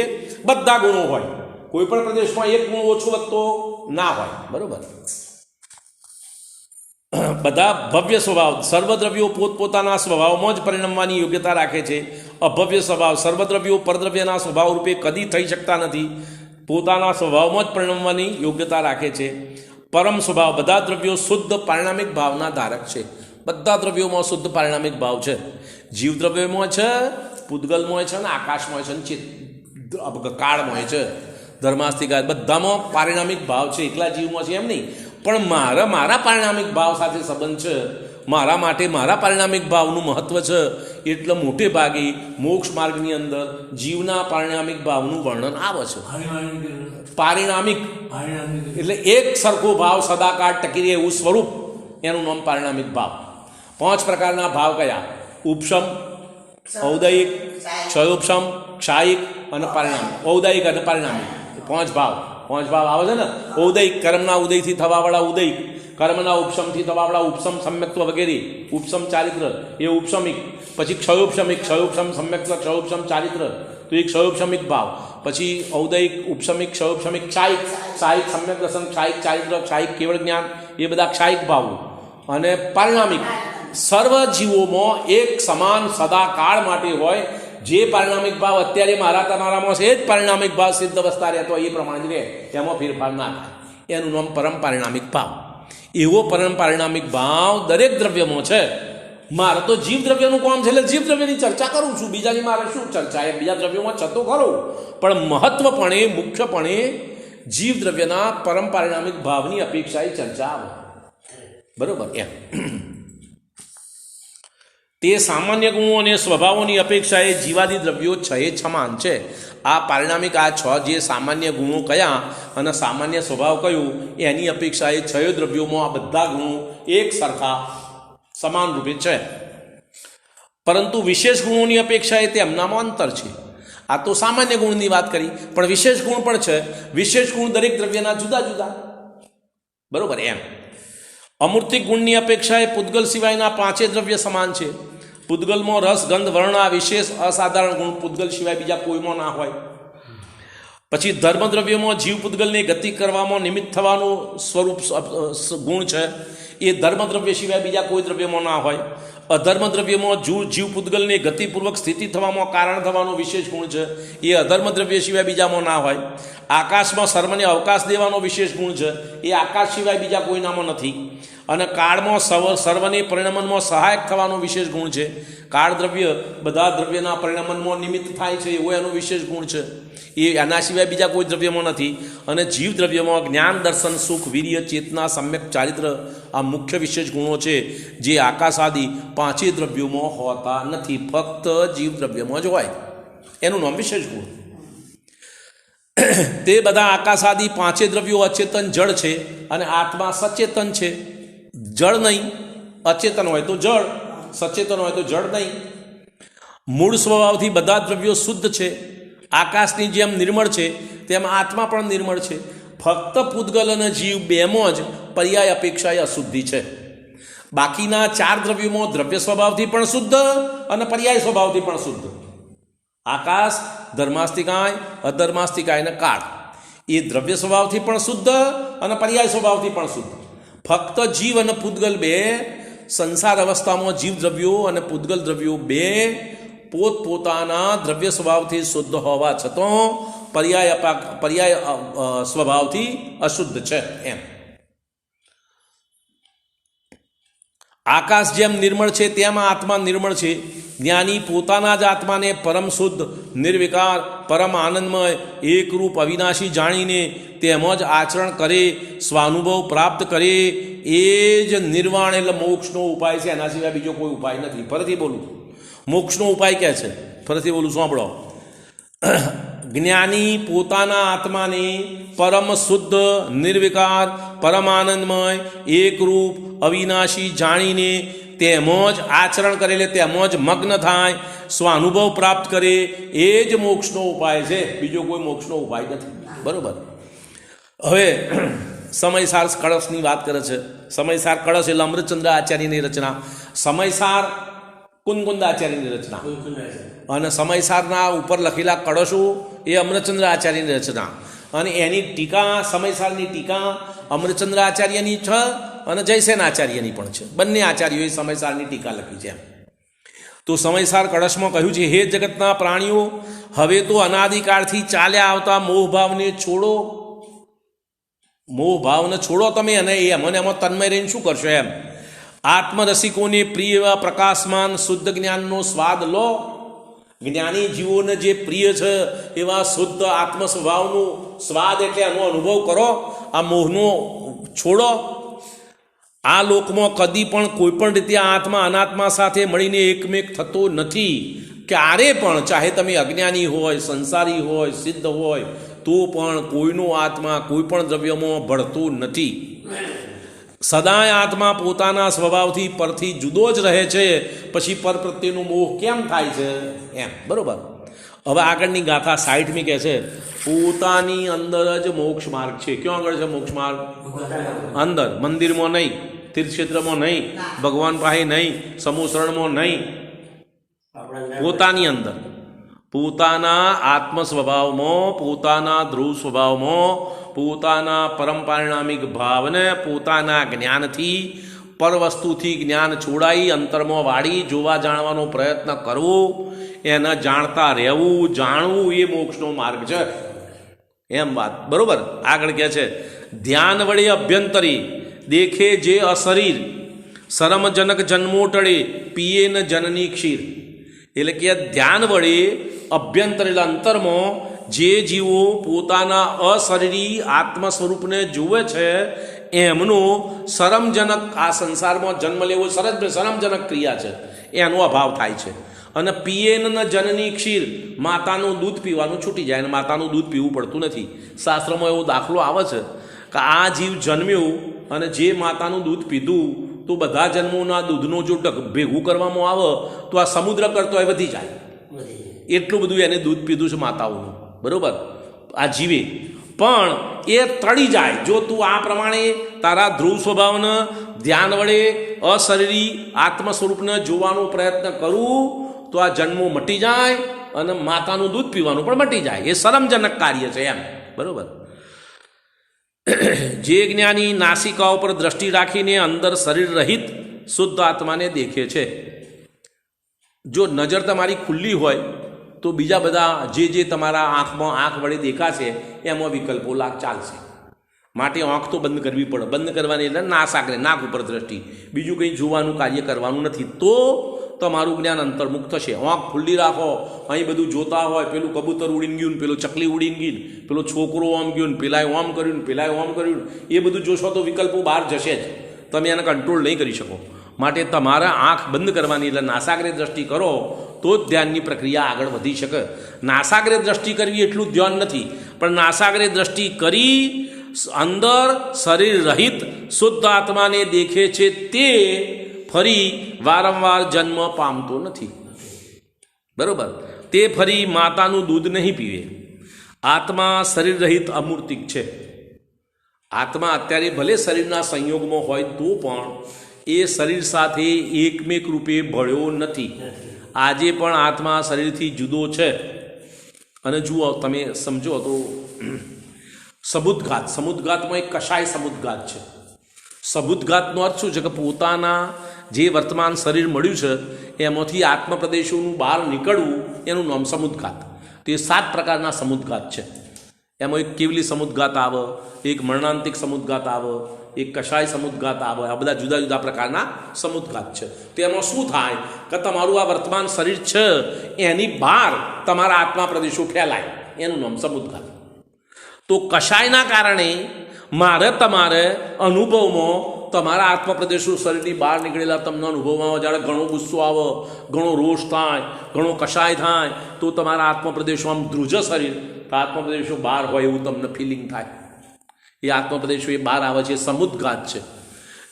બધા ગુણો હોય, કોઈ પણ પ્રદેશમાં એક ગુણ ઓછો વધતો ના હોય. બરોબર? બધા ભવ્ય સ્વભાવ, સર્વદ્રવ્યો પોતપોતાના સ્વભાવમાં જ પરિણમવાની યોગ્યતા રાખે છે. અભવ્ય સ્વભાવ, સર્વદ્રવ્યો પરદ્રવ્યના સ્વભાવ રૂપે કદી થઈ શકતા નથી, પોતાના સ્વભાવમાં જ પરિણમવાની યોગ્યતા રાખે છે. પરમ સ્વભાવ, બધા દ્રવ્યો શુદ્ધ પારિણામિક ભાવના ધારક છે. બધા દ્રવ્યોમાં શુદ્ધ પારિણામિક ભાવ છે. જીવ દ્રવ્યમાં છે, પૂતગલમાં છે, અને આકાશમાં છે, અને કાળમાં છે, ધર્માસ્તિકા, બધામાં પારિણામિક ભાવ છે. એકલા જીવમાં છે એમ નહીં, પણ મારા પારિણામિક ભાવ સાથે સંબંધ છે. મારા માટે મારા પારિણામિક ભાવનું મહત્વ છે. એટલે મોટે ભાગે મોક્ષ માર્ગની અંદર જીવના પારિણામિક ભાવનું વર્ણન આવે છે. પારિણામિક એટલે એક સરખો ભાવ સદાકાળ ટકી રહે એવું સ્વરૂપ, એનું નામ પારિણામિક ભાવ. 5 પ્રકારના ભાવ કયા? ઉપશમ, ઔદયિક, ક્ષયોપશમ, ક્ષાયિક અને પારિણામિક. ઔદયિક અને પારિણામિક 5 ભાવ. 5 ભાવ આવે છે ને. ઔદયિક, કર્મના ઉદયથી થવાવાળા ઉદયિક, કર્મના ઉપશમથી થવાવાળા ઉપશમ, સમ્યક્ત્વ વગેરે. ઉપશમ ચારિત્ર એ ઉપશમિક. પછી ક્ષયોપશમિક, ક્ષયોપશમ સમ્યક્ત્વ, ક્ષયોપશમ ચારિત્ર તો એ ક્ષયોપશમિક ભાવ. પછી ઔદયિક, ઉપશમિક, ક્ષયોપશમિક, ક્ષાયિક, ક્ષાયિક સમ્યક દર્શન, ક્ષાયિક ચારિત્ર, ક્ષાયિક કેવળ જ્ઞાન, એ બધા ક્ષાયિક ભાવો. અને પારિણામિક, સર્વ જીવોમાં એક સમાન સદાકાળ માટે હોય. જે પારિણામિક ભાવ અત્યારે મારા તમારામાં છે એ જ પારિણામિક ભાવ સિદ્ધ અવસ્થા રહેતો એ પ્રમાણે જ રહે, એમાં ફેરફાર ના થાય. એનું નામ પરમ પારિણામિક ભાવ. એવો પરિણામિક ભાવ દરેક દ્રવ્યમાં છે. મારે તો જીવ દ્રવ્યનું કામ છે એટલે જીવ દ્રવ્યની ચર્ચા કરું છું, બીજાની મારે શું ચર્ચા? એ બીજા દ્રવ્યોમાં છતો ખરો, પણ મહત્વપણે મુખ્યપણે જીવ દ્રવ્યના પરિણામિક ભાવની અપેક્ષાએ ચર્ચા આવે. બરોબર. એમ તે સામાન્ય ગુણો અને સ્વભાવોની અપેક્ષાએ જીવાદી દ્રવ્યો છ એ સમાન છે. આ પરિણામિક આ છ જે સામાન્ય ગુણો કયા અને સામાન્ય સ્વભાવ કયું એની અપેક્ષાએ છ દ્રવ્યોમાં આ બધા ગુણો એક સરખા સમાન રૂપે છે, પરંતુ વિશેષ ગુણોની અપેક્ષાએ તેમનામાં અંતર છે. આ તો સામાન્ય ગુણની વાત કરી, પણ વિશેષ ગુણ પણ છે. વિશેષ ગુણ દરેક દ્રવ્યના જુદા જુદા. બરોબર. એમ અમૂર્તિક ગુણની અપેક્ષાએ પૂતગલ સિવાયના પાંચે દ્રવ્ય સમાન છે. પૂતગલમાં રસ, ગંધ, વર્ણ આ વિશેષ અસાધારણ ગુણ પૂતગલ સિવાય બીજા કોઈમાં ના હોય. પછી ધર્મદ્રવ્યોમાં જીવ પૂતગલને ગતિ કરવામાં નિમિત્ત થવાનું સ્વરૂપ ગુણ છે, એ ધર્મદ્રવ્ય સિવાય બીજા કોઈ દ્રવ્યમાં ના હોય. અધર્મદ્રવ્યમાં જીવ પૂતગલને ગતિપૂર્વક સ્થિતિ થવામાં કારણ થવાનો વિશેષ ગુણ છે, એ અધર્મદ્રવ્ય સિવાય બીજામાં ના હોય. આકાશમાં સર્વને અવકાશ દેવાનો વિશેષ ગુણ છે, એ આકાશ સિવાય બીજા કોઈનામાં નથી. અને કાળમાં સર્વને પરિણમનમાં સહાયક થવાનો વિશેષ ગુણ છે. કાળ દ્રવ્ય બધા દ્રવ્યના પરિણમનમાં નિમિત્ત થાય છે એવો એનો વિશેષ ગુણ છે, એ એના સિવાય બીજા કોઈ દ્રવ્યમાં નથી. અને જીવ દ્રવ્યમાં જ્ઞાન, દર્શન, સુખ, વીર્ય, ચેતના, સમ્યક ચારિત્ર આ મુખ્ય વિશેષ ગુણો છે, જે આકાશ આદિ પાંચે દ્રવ્યોમાં હોતા નથી, ફક્ત જીવ દ્રવ્યમાં જ હોય. એનું નામ વિશેષ ગુણ. તે બધા આકાશ આદિ પાંચે દ્રવ્યો અચેતન જળ છે અને આત્મા સચેતન છે. જળ નહીં, અચેતન હોય તો જળ, સચેતન હોય તો જળ નહીં. મૂળ સ્વભાવથી બધા દ્રવ્યો શુદ્ધ છે. આકાશની જેમ નિર્મળ છે તેમ આત્મા પણ નિર્મળ છે. ફક્ત પૂતગલ અને જીવ બેમાં જ પર્યાય અપેક્ષાએ અશુદ્ધિ છે. બાકીના ચાર દ્રવ્યોમાં દ્રવ્ય સ્વભાવથી પણ શુદ્ધ અને પર્યાય સ્વભાવથી પણ શુદ્ધ. આકાશ, ધર્માસ્તિકાય, અધર્માસ્તિકાય અને કાળ એ દ્રવ્ય સ્વભાવથી પણ શુદ્ધ અને પર્યાય સ્વભાવથી પણ શુદ્ધ. ફક્ત જીવ અને પૂતગલ બે સંસાર અવસ્થામાં જીવ દ્રવ્યો અને પૂતગલ દ્રવ્યો બે પોતપોતાના દ્રવ્ય સ્વભાવથી શુદ્ધ હોવા છતાં પર્યાય સ્વભાવથી અશુદ્ધ છે. એમ આકાશ જેમ નિર્મળ છે તેમ આત્મા નિર્મળ છે. જ્ઞાની પોતાના જ આત્માને પરમ શુદ્ધ, નિર્વિકાર, પરમ આનંદમય, એકરૂપ, અવિનાશી જાણીને તેમ જ આચરણ કરે, સ્વાનુભવ પ્રાપ્ત કરે, એ જ નિર્વાણ એટલે મોક્ષનો ઉપાય છે. એના સિવાય બીજો કોઈ ઉપાય નથી. ફરીથી બોલું, મોક્ષનો ઉપાય ક્યાં છે? ફરીથી બોલું, સાંભળો. જ્ઞાની પોતાના આત્માને પરમ શુદ્ધ, નિર્વિકાર, પરમ આનંદમય, એકરૂપ, અવિનાશી જાણીને તેમ જ આચરણ કરે, તેમ જ મગ્ન થાય, સ્વાનુભવ પ્રાપ્ત કરે, એ જ મોક્ષનો ઉપાય છે. બીજો કોઈ મોક્ષનો ઉપાય નથી. બરોબર. હવે સમયસાર કળશની વાત કરે છે. સમયસાર કળશ એટલે અમૃતચંદ્ર આચાર્યની રચના. સમયસાર કુંદકુંદ આચાર્યની રચના. અને સમયસારના ઉપર લખેલા કળશો એ અમૃતચંદ્ર આચાર્યની રચના. અને એની ટીકા, સમયસારની ટીકા અમૃતચંદ્ર આચાર્યની છે અને જયસેન આચાર્યની પણ છે. બંને આચાર્યોએ સમયસારની ટીકા લખી છે. તો સમયસાર કળશમાં કહ્યું છે, હે જગતના પ્રાણીઓ, હવે તો અનાદિકાળથી ચાલ્યા આવતા મોહભાવને છોડો. મોહભાવને છોડો તમે, અને એમાં તન્મય રહીને શું કરશો? એમ આત્મરસિકોને પ્રિય એવા પ્રકાશમાન શુદ્ધ જ્ઞાનનો સ્વાદ લો. જ્ઞાની જીવોને જે પ્રિય છે એવા શુદ્ધ આત્મ સ્વભાવનો સ્વાદ એટલે એનો અનુભવ કરો. આ મોહનો છોડો. આ લોકમાં કદી પણ કોઈ પણ રીતે આત્મા અનાત્મા સાથે મળીને એકમેક થતો નથી. ક્યારે પણ, ચાહે તમે અજ્ઞાની હોય, સંસારી હોય, સિદ્ધ હોય, તો પણ કોઈનો આત્મા કોઈ પણ દ્રવ્યમાં ભળતો નથી. સદાય આત્મા પોતાના સ્વભાવથી પરથી જુદો જ રહે છે. પછી પર પ્રત્યેનો મોહ કેમ થાય છે? એમ. બરોબર. હવે આગળની ગાથા 60મી કહે છે, પોતાની અંદર જ મોક્ષ માર્ગ છે. ક્યાં આગળ છે મોક્ષ માર્ગ? અંદર. મંદિરમાં નહીં, તીર્થક્ષેત્રમાં નહીં, ભગવાન પાસે નહીં, સમૂહ શરણમાં નહીં, પોતાની અંદર, પોતાના આત્મ સ્વભાવમાં, પોતાના ધ્રુવ સ્વભાવમાં, પોતાના પરમ પરિણામિક ભાવને પોતાના જ્ઞાનથી, પર વસ્તુથી જ્ઞાન છોડાઈ અંતરમાં વાળી જોવા જાણવાનો પ્રયત્ન કરવો, એને જાણતા રહેવું, જાણવું, એ મોક્ષનો માર્ગ છે. એમ વાત. બરોબર. આગળ કહે છે, ધ્યાન વડે અભ્યંતરી દેખે જે અશરીર, શરમજનક જન્મો ટળે, પીએ ન જનની ક્ષીર. એટલે કે ધ્યાન વડે અભ્યંતર એટલે અંતરમાં જે જીવો પોતાના અશરીરી આત્મ સ્વરૂપને જુએ છે એમનો શરમજનક આ સંસારમાં જન્મ લેવો શરમજનક ક્રિયા છે, એનો અભાવ થાય છે. અને પીએન જનની ક્ષીર, માતાનું દૂધ પીવાનું છૂટી જાય અને માતાનું દૂધ પીવું પડતું નથી. શાસ્ત્રમાં એવો દાખલો આવે છે કે આ જીવ જન્મ્યું અને જે માતાનું દૂધ પીધું તો બધા જન્મોના દૂધનું જો ભેગું કરવામાં આવે તો આ સમુદ્ર કરતો એ વધી જાય. એટલું બધું એને દૂધ પીધું છે માતાઓનું, બરાબર, આ જીવે. પણ એ તળી જાય જો તું આ પ્રમાણે તારા ધ્રુવ સ્વભાવને ધ્યાન વડે અશરીરી આત્મ સ્વરૂપને જોવાનો પ્રયત્ન કરું તો આ જન્મો મટી જાય અને માતાનું દૂધ પીવાનું પણ મટી જાય. એ શરમજનક કાર્ય છે એમ, બરાબર. જે જ્ઞાની નાસિકા ઉપર દ્રષ્ટિ રાખીને અંદર શરીર રહિત શુદ્ધ આત્માને દેખે છે. જો નજર તમારી ખુલ્લી હોય તો બીજા બધા જે તમારા આંખમાં આંખ વડે દેખાશે એમાં વિકલ્પો ચાલશે. માટે આંખ તો બંધ કરવી પડે. બંધ કરવાની એટલે નાક ઉપર દ્રષ્ટિ, બીજું કંઈ જોવાનું કાર્ય કરવાનું નથી, તો તમારું જ્ઞાન અંતર્મુખ થશે. આંખ ખુલ્લી રાખો, અહીં બધું જોતા હોય, પેલું કબૂતર ઉડીને ગયું, પેલું ચકલી ઉડીને ગઈ, પેલો છોકરો ઓમ ગયો ને પેલાએ ઓમ કર્યું ને પેલાએ ઓમ કર્યું, એ બધું જોશો તો વિકલ્પો બહાર જશે જ. તમે એને કંટ્રોલ નહીં કરી શકો. માટે તમારા આંખ બંધ કરવાની એટલે નાસાગ્રે દ્રષ્ટિ કરો તો જ ધ્યાનની પ્રક્રિયા આગળ વધી શકે. નાસાગ્રે દ્રષ્ટિ કરવી એટલું ધ્યાન નથી, પણ નાસાગ્રે દ્રષ્ટિ કરી અંદર શરીર રહિત શુદ્ધ આત્માને દેખે છે તે ફરી વારંવાર જન્મ પામતો નથી, બરોબર. તે ફરી માતાનું દૂધ નહીં પીવે. આત્મા શરીર રહિત અમૂર્તિક છે. આત્મા અત્યારે ભલે શરીરના સંયોગમાં હોય તો પણ એ શરીર સાથે એકમેક રૂપે ભળ્યો નથી. આજે પણ આત્મા શરીરથી જુદો છે. અને જુઓ તમે સમજો તો સમુદ્ઘાતમાં એક કશાય સમુદ્ઘાત છે. સમુદ્ઘાતનો અર્થ શું છે કે પોતાના જે વર્તમાન શરીર મળ્યું છે એમાંથી આત્મપ્રદેશોનું બહાર નીકળવું એનું નામ સમુદ્ઘાત. તો એ 7 પ્રકારના સમુદ્ઘાત છે. એમાં એક કેવલી સમુદ્ઘાત આવે, એક મરણાંતિક સમુદ્ઘાત આવે, એક કશાય સમુદ્ઘાત આવે. આ બધા જુદા જુદા પ્રકારના સમુદ્ઘાત છે. તો એમાં શું થાય કે તમારું આ વર્તમાન શરીર છે એની બહાર તમારા આત્મા પ્રદેશો ફેલાય, એનું નામ સમુદ્ઘાત. તો કશાયના કારણે તમારે અનુભવમાં તમારા આત્મપ્રદેશો શરીરની બહાર નીકળેલા તમને અનુભવમાં આવે. જ્યારે ઘણો ગુસ્સો આવે, ઘણો રોષ થાય, ઘણો કશાય થાય તો તમારા આત્મપ્રદેશો આમ ધ્રુજ શરીર, તો આત્મપ્રદેશો બહાર હોય એવું તમને ફિલિંગ થાય. એ આત્મપ્રદેશો એ બહાર આવે છે, સમુદ્ઘાત છે.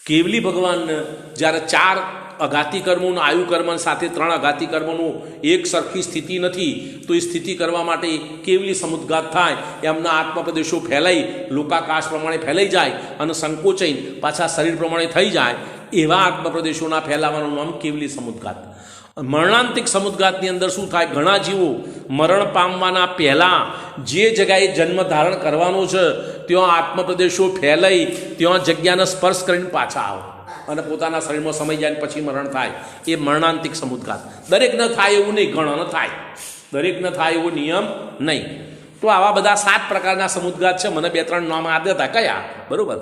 કેવલી ભગવાનને જ્યારે 4 અઘાતી કર્મોનું આયુ કર્મ સાથે 3 અઘાતી કર્મોનું એક સરખી સ્થિતિ નથી, તો એ સ્થિતિ કરવા માટે કેવલી સમુદ્ઘાત થાય. એમના આત્મપ્રદેશો ફેલાઈ લોકાકાશ પ્રમાણે ફેલાઈ જાય અને સંકોચાઈ પાછા શરીર પ્રમાણે થઈ જાય. એવા આત્મપ્રદેશોના ફેલાવાનું નામ કેવલી સમુદ્ઘાત. મરણાંતિક સમુદ્ઘાતની અંદર શું થાય, ઘણા જીવો મરણ પામવાના પહેલાં જે જગ્યાએ જન્મ ધારણ કરવાનો છે ત્યાં આત્મપ્રદેશો ફેલાઈ ત્યાં જગ્યાને સ્પર્શ કરીને પાછા આવે અને પોતાના શરીરમાં સમય જાય પછી મરણ થાય. એ મરણાંતિક સમુદ્ઘાત. દરેક ન થાય એવું નહીં, ઘણા ન થાય. દરેક ન થાય એવો નિયમ નહીં. તો આવા બધા 7 પ્રકારના સમુદ્ઘાત છે. મને 2-3 નામ આપ્યા હતા, કયા, બરોબર.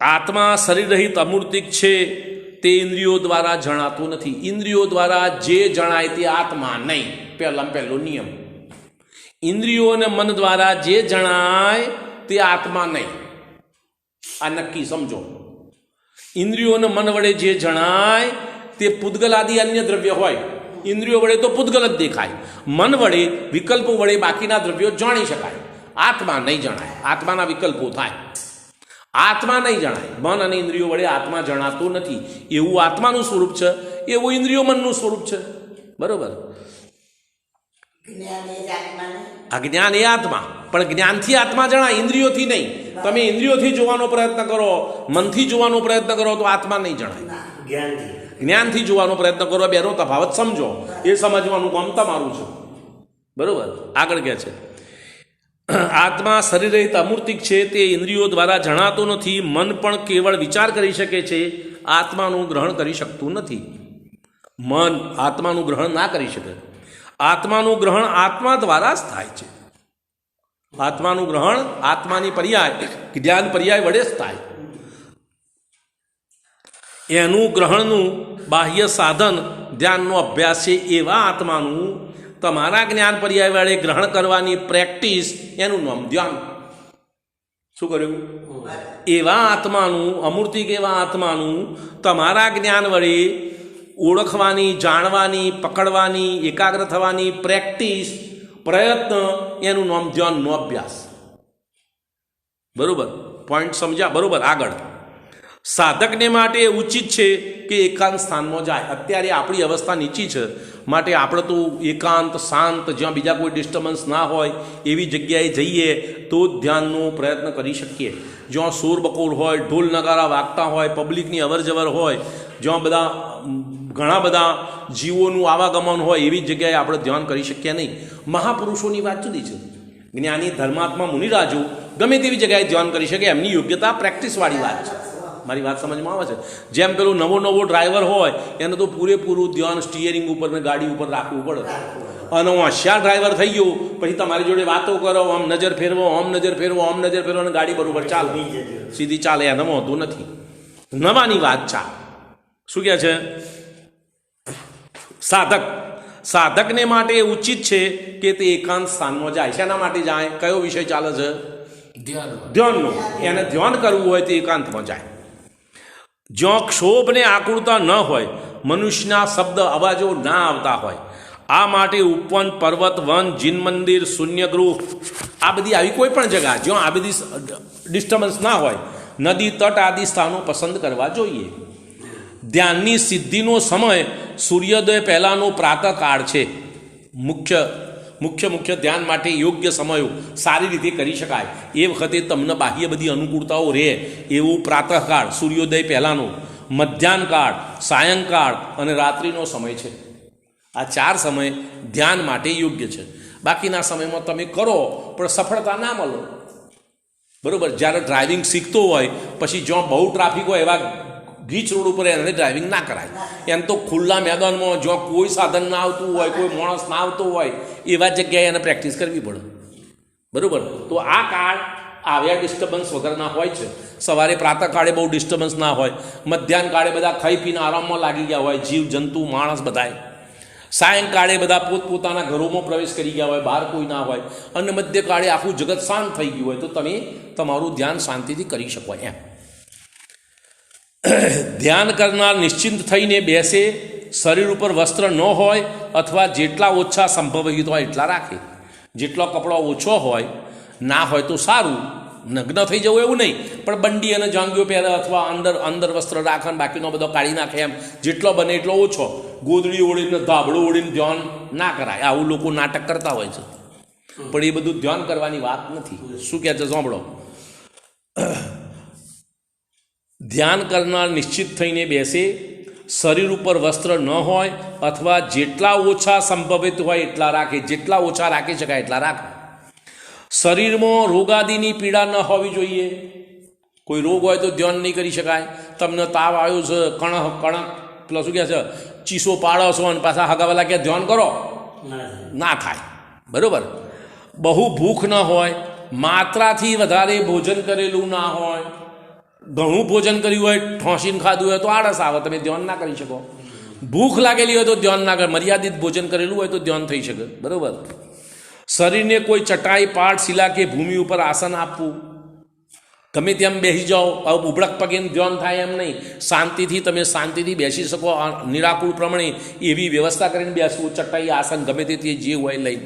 આત્મા શરીર રહિત અમૂર્તિક છે તે ઇન્દ્રિયો દ્વારા જણાતું નથી. ઇન્દ્રિયો દ્વારા જે જણાય તે આત્મા નહીં, પહેલો નિયમ. ઇન્દ્રિયો અને મન દ્વારા જે જણાય તે આત્મા નહીં. આ નક્કી સમજો. ઇન્દ્રિયો અને મન વડે જે જણાય તે પૂતગલ આદિ અન્ય દ્રવ્ય હોય. ઇન્દ્રિયો વડે તો પૂતગલ જ દેખાય, મન વડે વિકલ્પો વડે બાકીના દ્રવ્યો જાણી શકાય. આત્મા નહીં જણાય, આત્માના વિકલ્પો થાય. આત્મા નહીં જણાય. મન અને ઇન્દ્રિયો વડે આત્મા જણાતો નથી. એવું આત્માનું સ્વરૂપ છે, એવું ઇન્દ્રિયો મનનું સ્વરૂપ છે, બરોબર. આ જ્ઞાન એ આત્મા, પણ જ્ઞાનથી આત્મા જણાય, ઇન્દ્રિયોથી નહીં. તમે ઇન્દ્રિયોથી જોવાનો પ્રયત્ન કરો, મનથી જોવાનો પ્રયત્ન કરો તો આત્મા નહીં જણાય. જ્ઞાનથી જોવાનો પ્રયત્ન કરો, બેનો તફાવત સમજો. એ સમજવાનું કામ તમારું છે, બરોબર. આગળ કહે છે આત્મા શરીર રહિત અમૂર્તિક છે તે ઇન્દ્રિયો દ્વારા જણાતો નથી. મન પણ કેવળ વિચાર કરી શકે છે, આત્માનું ગ્રહણ કરી શકતું નથી. મન આત્માનું ગ્રહણ ના કરી શકે. આત્માનું ગ્રહણ આત્મા દ્વારા જ થાય છે. આત્માનું ગ્રહણ આત્માની પર્યાય જ્ઞાન પર્યાય વડે જ થાય. એનું ગ્રહણનું બાહ્ય સાધન ધ્યાનનો અભ્યાસ છે. એવા આત્માનું તમારા જ્ઞાન પર્યાય વડે ગ્રહણ કરવાની પ્રેક્ટિસ, એનું નામ ધ્યાન. શું કર્યું? એવા આત્માનું, અમૂર્તિક એવા આત્માનું તમારા જ્ઞાન વડે ઓળખવાની, જાણવાની, પકડવાની, એકાગ્ર થવાની પ્રેક્ટિસ, પ્રયત્ન, એનું નામ ધ્યાનનો અભ્યાસ. બરોબર? પોઈન્ટ સમજ્યા? બરોબર. આગળ સાધકને માટે ઉચિત છે કે એકાંત સ્થાનમાં જાય. અત્યારે આપણી અવસ્થા નીચી છે, માટે આપણે તો એકાંત, શાંત, જ્યાં બીજા કોઈ ડિસ્ટર્બન્સ ના હોય એવી જગ્યાએ જઈએ તો જ ધ્યાનનો પ્રયત્ન કરી શકીએ. જ્યાં શોર બકોર હોય, ઢોલ નગારા વાગતા હોય, પબ્લિકની અવરજવર હોય, જ્યાં ઘણા બધા જીવોનું આવાગમન હોય, એવી જગ્યાએ આપણે ધ્યાન કરી શકીએ નહીં. મહાપુરુષોની વાત જુદી છે. જ્ઞાની ધર્માત્મા મુનિરાજો ગમે તેવી જગ્યાએ ધ્યાન કરી શકે, એમની યોગ્યતા પ્રેક્ટિસવાળી વાત છે. મારી વાત સમજમાં આવે છે? જેમ પેલો નવો ડ્રાઈવર હોય એને તો પૂરેપૂરું ધ્યાન સ્ટિયરિંગ ઉપર ને ગાડી ઉપર રાખવું પડે. અને હું હોશિયાર ડ્રાઈવર થઈ ગયો પછી તમારી જોડે વાતો કરો, આમ નજર ફેરવો, આમ નજર ફેરવો, આમ નજર ફેરવો, અને ગાડી બરોબર ચાલે, સીધી ચાલે, એનામાં હોતું નથી. નવાની વાત ચાલ. શું કહે છે? સાધકને માટે ઉચિત છે કે તે એકાંત સ્થાનમાં જાય. શેના માટે જાય? કયો વિષય ચાલે છે? ધ્યાનનો. એને ધ્યાન કરવું હોય તો એકાંતમાં જાય. જ્યાં ક્ષોભ ને આકુળતા ન હોય, મનુષ્યના શબ્દ અવાજો ના આવતા હોય, આ માટે ઉપવન, પર્વત, વન, જીન મંદિર, શૂન્યગૃહ, આ બધી આવી કોઈ પણ જગ્યા જ્યાં આ બધી ડિસ્ટર્બન્સ ના હોય, નદી તટ આદિ સ્થાનો પસંદ કરવા જોઈએ. ધ્યાનની સિદ્ધિનો સમય સૂર્યોદય પહેલાંનો પ્રાતઃકાળ છે. મુખ્ય ધ્યાન માટે યોગ્ય સમયો સારી રીતે કરી શકાય એ વખતે તમને બાહ્ય બધી અનુકૂળતાઓ રહે એવું પ્રાતઃકાળ, સૂર્યોદય પહેલાંનો, મધ્યાહનકાળ, સાયંકાળ અને રાત્રિનો સમય છે. આ 4 સમય ધ્યાન માટે યોગ્ય છે. બાકીના સમયમાં તમે કરો પણ સફળતા ના મળો. બરાબર? જ્યારે ડ્રાઇવિંગ શીખતો હોય પછી જ્યાં બહુ ટ્રાફિક હોય એવા ગીચ રોડ ઉપર એને ડ્રાઇવિંગ ના કરાય. એમ તો ખુલ્લા મેદાનમાં જ્યાં કોઈ સાધન ના આવતું હોય, કોઈ માણસ ના આવતો હોય, એવા જગ્યાએ એને પ્રેક્ટિસ કરવી પડે. બરાબર? તો આ કાળ આવ્યા ડિસ્ટર્બન્સ વગરના હોય છે. સવારે પ્રાતઃકાળે બહુ ડિસ્ટર્બન્સ ના હોય, મધ્યાહન કાળે બધા ખાઈ પીને આરામમાં લાગી ગયા હોય, જીવ જંતુ માણસ બધાય. સાયંકાળે બધા પોતપોતાના ઘરોમાં પ્રવેશ કરી ગયા હોય, બહાર કોઈ ના હોય, અને મધ્યકાળે આખું જગત શાંત થઈ ગયું હોય તો તમે તમારું ધ્યાન શાંતિથી કરી શકો. એમ ધ્યાન કરનાર નિશ્ચિંત થઈને બેસે, શરીર ઉપર વસ્ત્ર ન હોય અથવા જેટલા ઓછા સંભવિત હોય એટલા રાખે. જેટલો કપડો ઓછો હોય, ના હોય તો સારું, નગ્ન થઈ જવું એવું નહીં, પણ બંડી અને જાંગીઓ પહેરે અથવા અંદર વસ્ત્ર રાખે, બાકીનો બધો કાઢી નાખે. એમ જેટલો બને એટલો ઓછો. ગોદડી ઓળીને, ધાબળો ઓળીને ધ્યાન ના કરાય. આવું લોકો નાટક કરતા હોય છે, પણ એ બધું ધ્યાન કરવાની વાત નથી. શું કહે છે સાંભળો? ધ્યાન કરનાર નિશ્ચિત થઈને બેસે, શરીર ઉપર વસ્ત્ર ન હોય અથવા જેટલા ઓછા સંભવિત હોય એટલા રાખે. જેટલા ઓછા રાખી શકાય એટલા રાખે. શરીરમાં રોગાદિની પીડા ન હોવી જોઈએ. કોઈ રોગ હોય તો ધ્યાન નહીં કરી શકાય. તમને તાવ આવ્યો છે, કણક પેલો શું કહે છે, ચીસો પાડો છો અને પાછા હગાવાલા કે ધ્યાન કરો, ના થાય. બરાબર? બહુ ભૂખ ન હોય, માત્રાથી વધારે ભોજન કરેલું ના હોય, ઘણું ભોજન કર્યું હોય, ઠોસીને ખાધું હોય તો આળસ આવે, તમે ધ્યાન ના કરી શકો. ભૂખ લાગેલી હોય તો ધ્યાન ના કરે. મર્યાદિત ભોજન કરેલું હોય તો ધ્યાન થઈ શકે. બરાબર? શરીરને કોઈ ચટાઈ, પાટ, શિલા કે ભૂમિ ઉપર આસન આપવું. ગમે તેમ બેસી જાઓ, ઉબળક પગે ધ્યાન થાય એમ નહીં. શાંતિથી બેસી શકો નિરાકુળ પ્રમાણે એવી વ્યવસ્થા કરીને બેસવું. ચટાઈ, આસન ગમે તે જે હોય લઈને.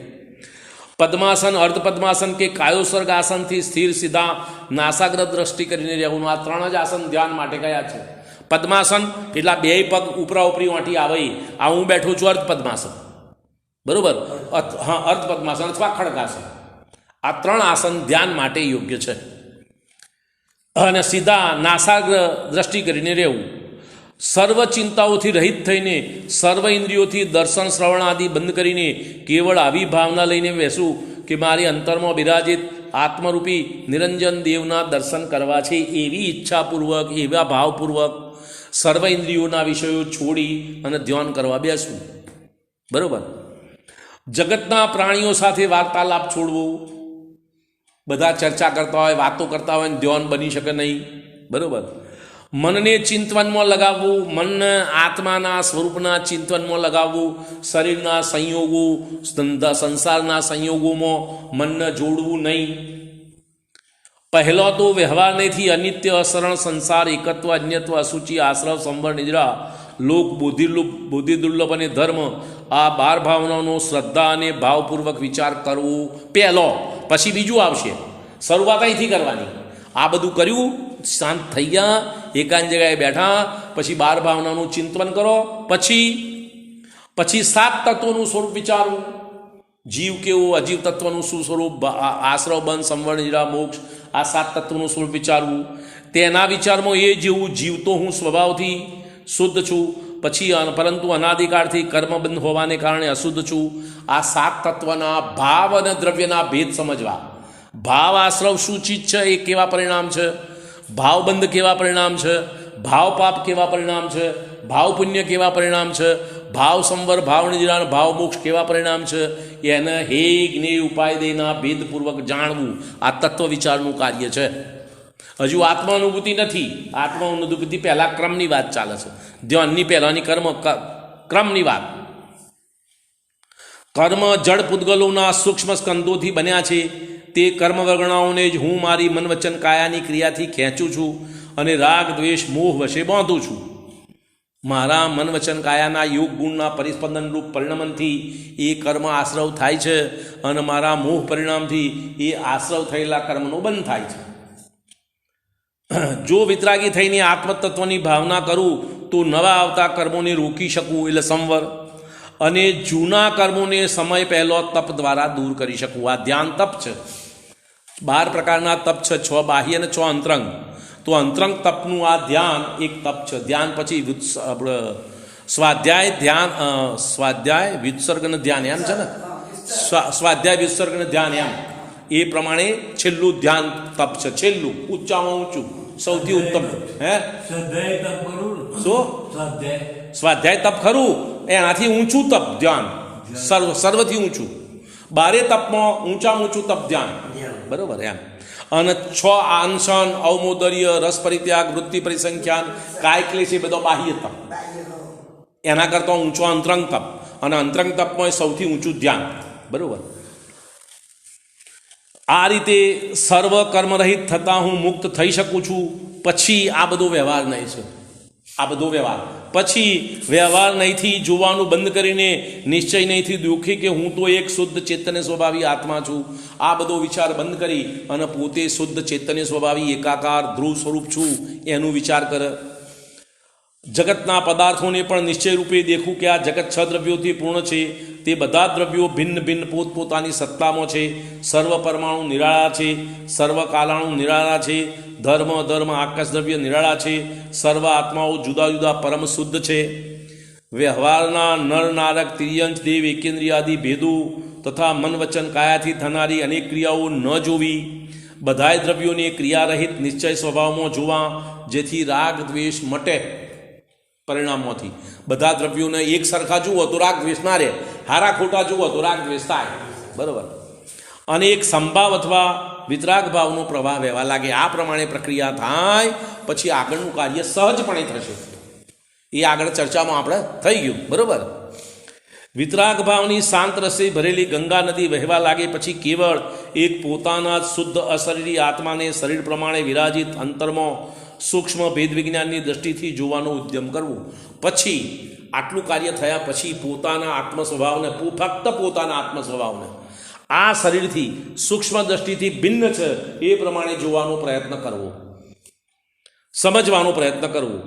પદ્માસન, અર્ધ પદ્માસન કે કાયોસર્ગ આસનથી સ્થિર સીધા નાસાગ્ર દ્રષ્ટિ કરીને રહેવાનું. આ 3 જ આસન ધ્યાન માટે કયા છે. પદ્માસન એટલે 2 પગ ઉપરા ઉપરી વાંટી આવે. આ હું બેઠું છું અર્ધ પદ્માસન. બરાબર? હા, અર્ધ પદ્માસન અથવા ખડકાસન. આ 3 આસન ધ્યાન માટે યોગ્ય છે. અને સીધા નાસાગ્ર દ્રષ્ટિ કરીને રહેવું. સર્વ ચિંતાઓથી રહિત થઈને, સર્વ ઇન્દ્રિયોથી દર્શન, શ્રવણ આદિ બંધ કરીને કેવળ આવી ભાવના લઈને બેસું કે મારી અંતરમાં બિરાજિત આત્મરૂપી નિરંજન દેવના દર્શન કરવા છે. એવી ઈચ્છાપૂર્વક, એવા ભાવપૂર્વક સર્વ ઇન્દ્રિયોના વિષયો છોડી અને ધ્યાન કરવા બેસવું. બરાબર? જગતના પ્રાણીઓ સાથે વાર્તાલાપ છોડવું. બધા ચર્ચા કરતા હોય, વાતો કરતા હોય ને ધ્યાન બની શકે નહીં. બરાબર. મનને ચિંતવનમાં લગાવવું, મનને આત્માના સ્વરૂપના ચિંતવનમાં લગાવવું, શરીરના સંયોગો, સંસારના સંયોગોમાં મનને જોડવું નહીં. પહેલો તો વ્યવહાર નહીંથી અનિત્ય, અસરણ, સંસાર, એકત્વ, અન્યત્વ, અસુચિ, આશ્રવ, સંવર, નિદ્રા, લોક, બુદ્ધિ દુર્લભ અને ધર્મ, આ 12 ભાવનાનો શ્રદ્ધા અને ભાવપૂર્વક વિચાર કરવો પહેલો. પછી બીજું આવશે. શરૂઆત અહીંથી કરવાની. આ બધું કર્યું, શાંત થઈ ગયા, એકાંત જગ્યાએ બેઠા, પછી 12 ભાવનાનું ચિંતન કરો. પછી 7 તત્વોનું સ્વરૂપ વિચારવું. જીવ કેવો, અજીવ તત્વનું શું સ્વરૂપ, આશ્રવ, બંધ, સંવર, નિદ્રા, મોક્ષ, આ 7 તત્વોનું સ્વરૂપ વિચારવું. તેના વિચારમાં એ જેવું જીવતો હું સ્વભાવથી શુદ્ધ છું, પછી પરંતુ અનાદિકાળથી કર્મબંધ હોવાને કારણે અશુદ્ધ છું. આ 7 તત્વના ભાવ અને દ્રવ્યના ભેદ સમજવા. ભાવ આશ્રવ શું ચીજ છે, એ કેવા પરિણામ છે, ભાવબંધ કેવા પરિણામ છે, ભાવ પાપ કેવા પરિણામ છે, ભાવ પુણ્ય કેવા પરિણામ છે, ભાવ સંવર, ભાવ નિદ્રા, ભાવ મોક્ષ કેવા પરિણામ છે, એને હે જ્ઞેય ઉપાય દેના ભેદપૂર્વક જાણવું આ તત્વ વિચારનું કાર્ય છે. હજુ આત્માનુભૂતિ નથી. આત્માનુભૂતિ પહેલાં ક્રમની વાત ચાલે છે. ધ્યાનની પહેલાંની ક્રમની વાત. કર્મ જડ પૂતગલોના સૂક્ષ્મ સ્કંદોથી બન્યા છે. તે કર્મ વર્ગણાઓને જ હું મારી મન વચન કાયાની ક્રિયાથી ખેંચું છું અને રાગ દ્વેષ મોહ વશે બાંધું છું. મારા મન વચન કાયાના યોગ ગુણના પરિસ્પંદનરૂપ પરિણમનથી એ કર્મ આશ્રવ થાય છે અને મારા મોહ પરિણામથી એ આશ્રવ થયેલા કર્મનો બંધ થાય છે. જો વિતરાગી થઈને આત્મતત્વની ભાવના કરું તો નવા આવતા કર્મોને રોકી શકું, એટલે સંવર, અને જૂના કર્મોને સમય પહેલો તપ દ્વારા દૂર કરી શકું. આ ધ્યાન તપ છે. 12 પ્રકારના તપ છે, 6 બાહ્ય અને 6 અંતરંગ. તો અંતરંગ તપનું આ ધ્યાન એક તપ છે. ધ્યાન પછી સ્વાધ્યાય, ધ્યાન, સ્વાધ્યાય, વિસર્ગ અને ધ્યાન, એમ છે ને, સ્વાધ્યાય, વિસર્ગ અને ધ્યાન, એમ એ પ્રમાણે છેલ્લું ધ્યાન તપ છે. છેલ્લું, ઊંચામાં ઊંચું, સૌથી ઉત્તમ. હે, શું સ્વાધ્યાય તપ ખરું, એનાથી ઊંચું તપ ધ્યાન, સર્વથી ઊંચું. 12 તપમાં ઊંચામાં ઊંચું તપ ધ્યાન. બરોબર. એમ. અને 6 આંશન, અવમોદર્ય, રસ પરિત્યાગ, વૃત્તિ પરિસંખ્યાન, કાય ક્લેશ, એ બધો બાહ્ય તપ. એના કરતાં ઊંચો અંતરંગ તપ, અને અંતરંગ તપમાં સૌથી ઊંચું ધ્યાન. બરોબર. આ રીતે સર્વ કર્મરહિત થતાં હું મુક્ત થઈ શકું છું. પછી આ બધો વ્યવહાર નહીં છે. આ બધો વ્યવહાર પછી વ્યવહાર નહીંથી જોવાનું બંધ કરીને નિશ્ચય નહીંથી દુઃખી કે હું તો એક શુદ્ધ ચૈતન્ય સ્વભાવી આત્મા છું. આ બધો વિચાર બંધ કરી અને પોતે શુદ્ધ ચૈતન્ય સ્વભાવી એકાકાર ધ્રુવ સ્વરૂપ છું એનું વિચાર કરે. જગતના પદાર્થોને પણ નિશ્ચય રૂપે દેખું કે આ જગત 6 દ્રવ્યોથી પૂર્ણ છે. તે બધા દ્રવ્યો ભિન્ન ભિન્ન પોતપોતાની સત્તામાં છે. સર્વ પરમાણુ નિરાળા છે, સર્વ કાલાણુ નિરાળા છે, ધર્મ આકાશ દ્રવ્ય નિરાળા છે, સર્વ આત્માઓ જુદા જુદા પરમ શુદ્ધ છે. વ્યવહારના નર નારક તિર્યંશ દેવ એકેન્દ્રિયાદિ ભેદો તથા મન વચન કાયાથી થનારી અનેક ક્રિયાઓ ન જોવી. બધાય દ્રવ્યોને ક્રિયારહિત નિશ્ચય સ્વભાવમાં જોવા, જેથી રાગ દ્વેષ મટે. પરિણામોથી બધા દ્રવ્યોને એક સરખા જુઓ તો રાગ દ્વેષ ના રહે, હારા ખોટા જુઓ તો રાગ દ્વેષ થાય. બરાબર. અને એક સંભાવ અથવા વિતરાગ ભાવનો પ્રવાહ વહેવા લાગે. આ પ્રમાણે પ્રક્રિયા થાય પછી આગળનું કાર્ય સહજપણે થશે. એ આગળ ચર્ચામાં આપણે થઈ ગયું. બરાબર. વિતરાગ ભાવની શાંત રસે ભરેલી ગંગા નદી વહેવા લાગે પછી કેવળ એક પોતાના શુદ્ધ અશરીરી આત્માને શરીર પ્રમાણે વિરાજિત અંતરમાં સૂક્ષ્મ ભેદ વિજ્ઞાનની દ્રષ્ટિથી જોવાનો ઉદ્યમ કરવું. પછી આટલું કાર્ય થયા પછી પોતાના આત્મ સ્વભાવને, ફક્ત પોતાના આત્મ સ્વભાવને આ શરીરથી સૂક્ષ્મ દ્રષ્ટિથી ભિન્ન છે એ પ્રમાણે જોવાનો પ્રયત્ન કરવો, સમજવાનો પ્રયત્ન કરવો.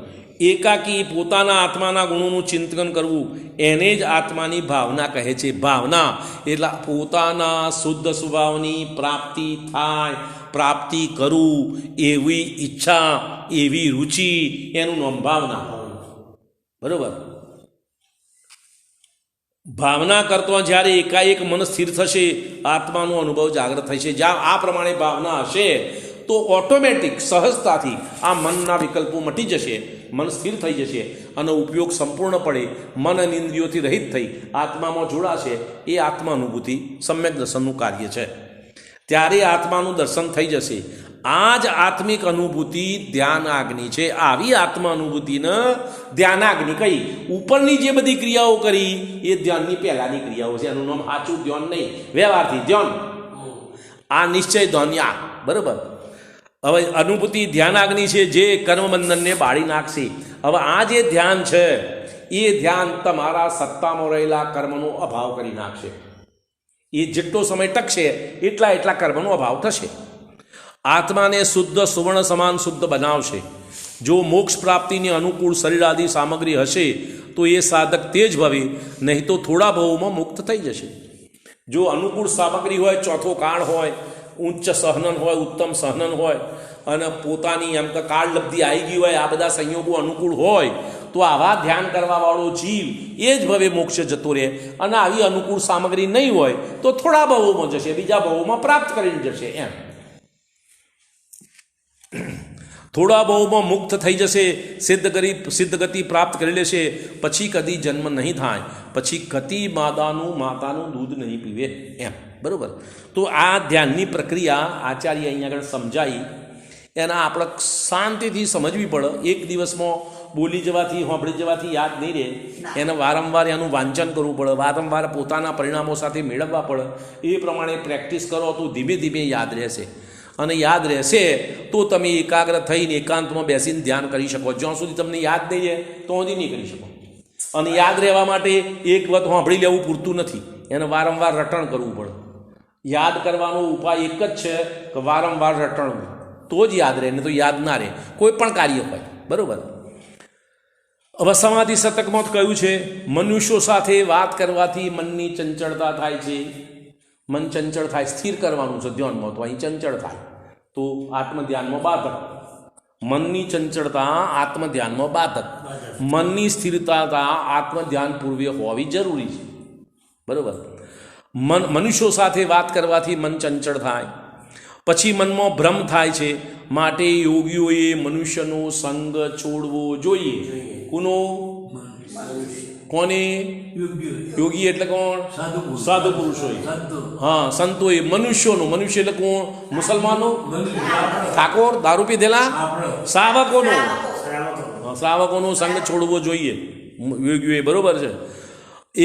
એકાકી પોતાના આત્માના ગુણોનું ચિંતન કરવું, એને જ આત્માની ભાવના કહે છે. ભાવના એટલે પોતાના શુદ્ધ સ્વભાવની પ્રાપ્તિ થાય, પ્રાપ્તિ કરું એવી ઈચ્છા, એવી રુચિ, એનું નામ ભાવના. બરોબર. ભાવના કરતો જ્યારે એકાએક મન સ્થિર થશે, આત્માનો અનુભવ જાગૃત થશે. જ્યાં આ પ્રમાણે ભાવના હશે તો ઓટોમેટિક સહજતાથી આ મનના વિકલ્પો મટી જશે, મન સ્થિર થઈ જશે અને ઉપયોગ સંપૂર્ણપણે મન અને ઇન્દ્રિયોથી રહિત થઈ આત્મામાં જોડાશે. એ આત્માનુભૂતિ સમ્યક દર્શનનું કાર્ય છે. ત્યારે આત્માનું દર્શન થઈ જશે. આ જ આત્મિક અનુભૂતિ ધ્યાનાગ્નિ છે. આવી આત્મા અનુભૂતિને ધ્યાનાગ્નિ કહી. ઉપરની જે બધી ક્રિયાઓ કરી એ ધ્યાનની પહેલાંની ક્રિયાઓ છે. એનું નામ સાચું ધ્યાન નહીં, વ્યવહારથી ધ્યાન. આ નિશ્ચય ધ્યાન. બરાબર. હવે અનુભૂતિ ધ્યાનાગ્નિ છે જે કર્મબંધનને બાળી નાખશે. હવે આ જે ધ્યાન છે એ ધ્યાન તમારા સત્તામાં રહેલા કર્મનો અભાવ કરી નાખશે. એ જેટલો સમય ટકશે એટલા કર્મનો અભાવ થશે. આત્માને શુદ્ધ સુવર્ણ સમાન શુદ્ધ બનાવશે. જો મોક્ષ પ્રાપ્તિની અનુકૂળ શરીર આદિ સામગ્રી હશે તો એ સાધક તે જ ભવે, નહીં તો થોડા ભાવોમાં મુક્ત થઈ જશે. જો અનુકૂળ સામગ્રી હોય, ચોથો કાળ હોય, ઉચ્ચ સહનન હોય, ઉત્તમ સહનન હોય અને પોતાની એમ કે કાળ લબ્ધિ આવી ગઈ હોય, આ બધા સંયોગો અનુકૂળ હોય તો આવા ધ્યાન કરવાવાળો જીવ એ જ ભવે મોક્ષ જતો રહે. અને આવી અનુકૂળ સામગ્રી નહીં હોય તો થોડા ભાવોમાં જશે, બીજા ભાવોમાં પ્રાપ્ત કરીને જશે. એમ થોડા ભાવોમાં મુક્ત થઈ જશે, સિદ્ધ ગતિ પ્રાપ્ત કરી લેશે. પછી કદી જન્મ નહીં થાય, પછી કદી માતાનું દૂધ નહીં પીવે. એમ બરાબર. તો આ ધ્યાનની પ્રક્રિયા આચાર્ય અહીંયા આગળ સમજાવી. એના આપણે શાંતિથી સમજવી પડે. એક દિવસમાં બોલી જવાથી, સાંભળી જવાથી યાદ નહીં રહે. એને વારંવાર એનું વાંચન કરવું પડે, વારંવાર પોતાના પરિણામો સાથે મેળવવા પડે. એ પ્રમાણે પ્રેક્ટિસ કરો તો ધીમે ધીમે યાદ રહેશે. અને યાદ રહેશે તો તમે એકાગ્ર થઈને એકાંતમાં બેસીને ધ્યાન કરી શકો. જ્યાં સુધી તમને યાદ નહીં રહે તો સુધી નહીં કરી શકો. અને યાદ રહેવા માટે એક વખત સાંભળી લેવું પૂરતું નથી, એને વારંવાર રટણ કરવું પડે. યાદ કરવાનો ઉપાય એક જ છે કે વારંવાર રટણવું, તો જ યાદ રહે, ને તો યાદ ના રહે કોઈ પણ કાર્ય હોય. બરાબર. હવે સમાધિ શતકમાં કહ્યું છે મનુષ્યો સાથે વાત કરવાથી મનની ચંચળતા થાય છે. મન ચંચળ થાય, સ્થિર કરવાનું છે ધ્યાનમાં, તો અહીં ચંચળ થાય તો આત્મધ્યાનમાં બાધક. મનની ચંચળતા આત્મધ્યાનમાં બાધક. મનની સ્થિરતા આત્મધ્યાન પૂર્વે હોવી જરૂરી છે. બરાબર. મનુષ્યો સાથે વાત કરવાથી મન ચંચળ થાય, પછી મનમાં ભ્રમ થાય છે. માટે યોગીઓએ મનુષ્યનો સંગ છોડવો જોઈએ. કોનો? કોને? યોગી એટલે કોણ? સાધુ પુરુષોએ. હા, સંતોએ. મનુષ્યોનો, મનુષ્ય એટલે કોણ? મુસલમાનો, ઠાકોર, દારૂ પીધેલા, શ્રાવકોનો સંગ છોડવો જોઈએ યોગીઓએ. બરોબર છે.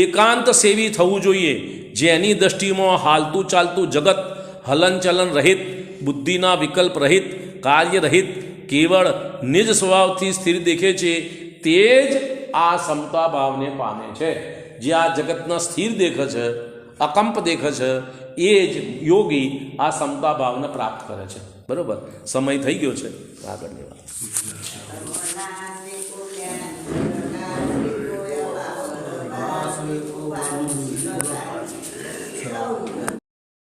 એકાંત સેવી થવું જોઈએ, જેની દ્રષ્ટિમાં હાલતું ચાલતું જગત હલનચલન રહિત, બુદ્ધિના વિકલ્પ રહિત, કાર્ય રહિત, કેવળ નિજ સ્વભાવથી સ્થિર દેખે છે. તે જ આ સમતા ભાવને પામે છે. જે આ જગતના સ્થિર દેખે છે, અકંપ દેખે છે, એ જ યોગી આ સમતા ભાવને પ્રાપ્ત કરે છે. બરાબર. સમય થઈ ગયો છે. આગળની વાત.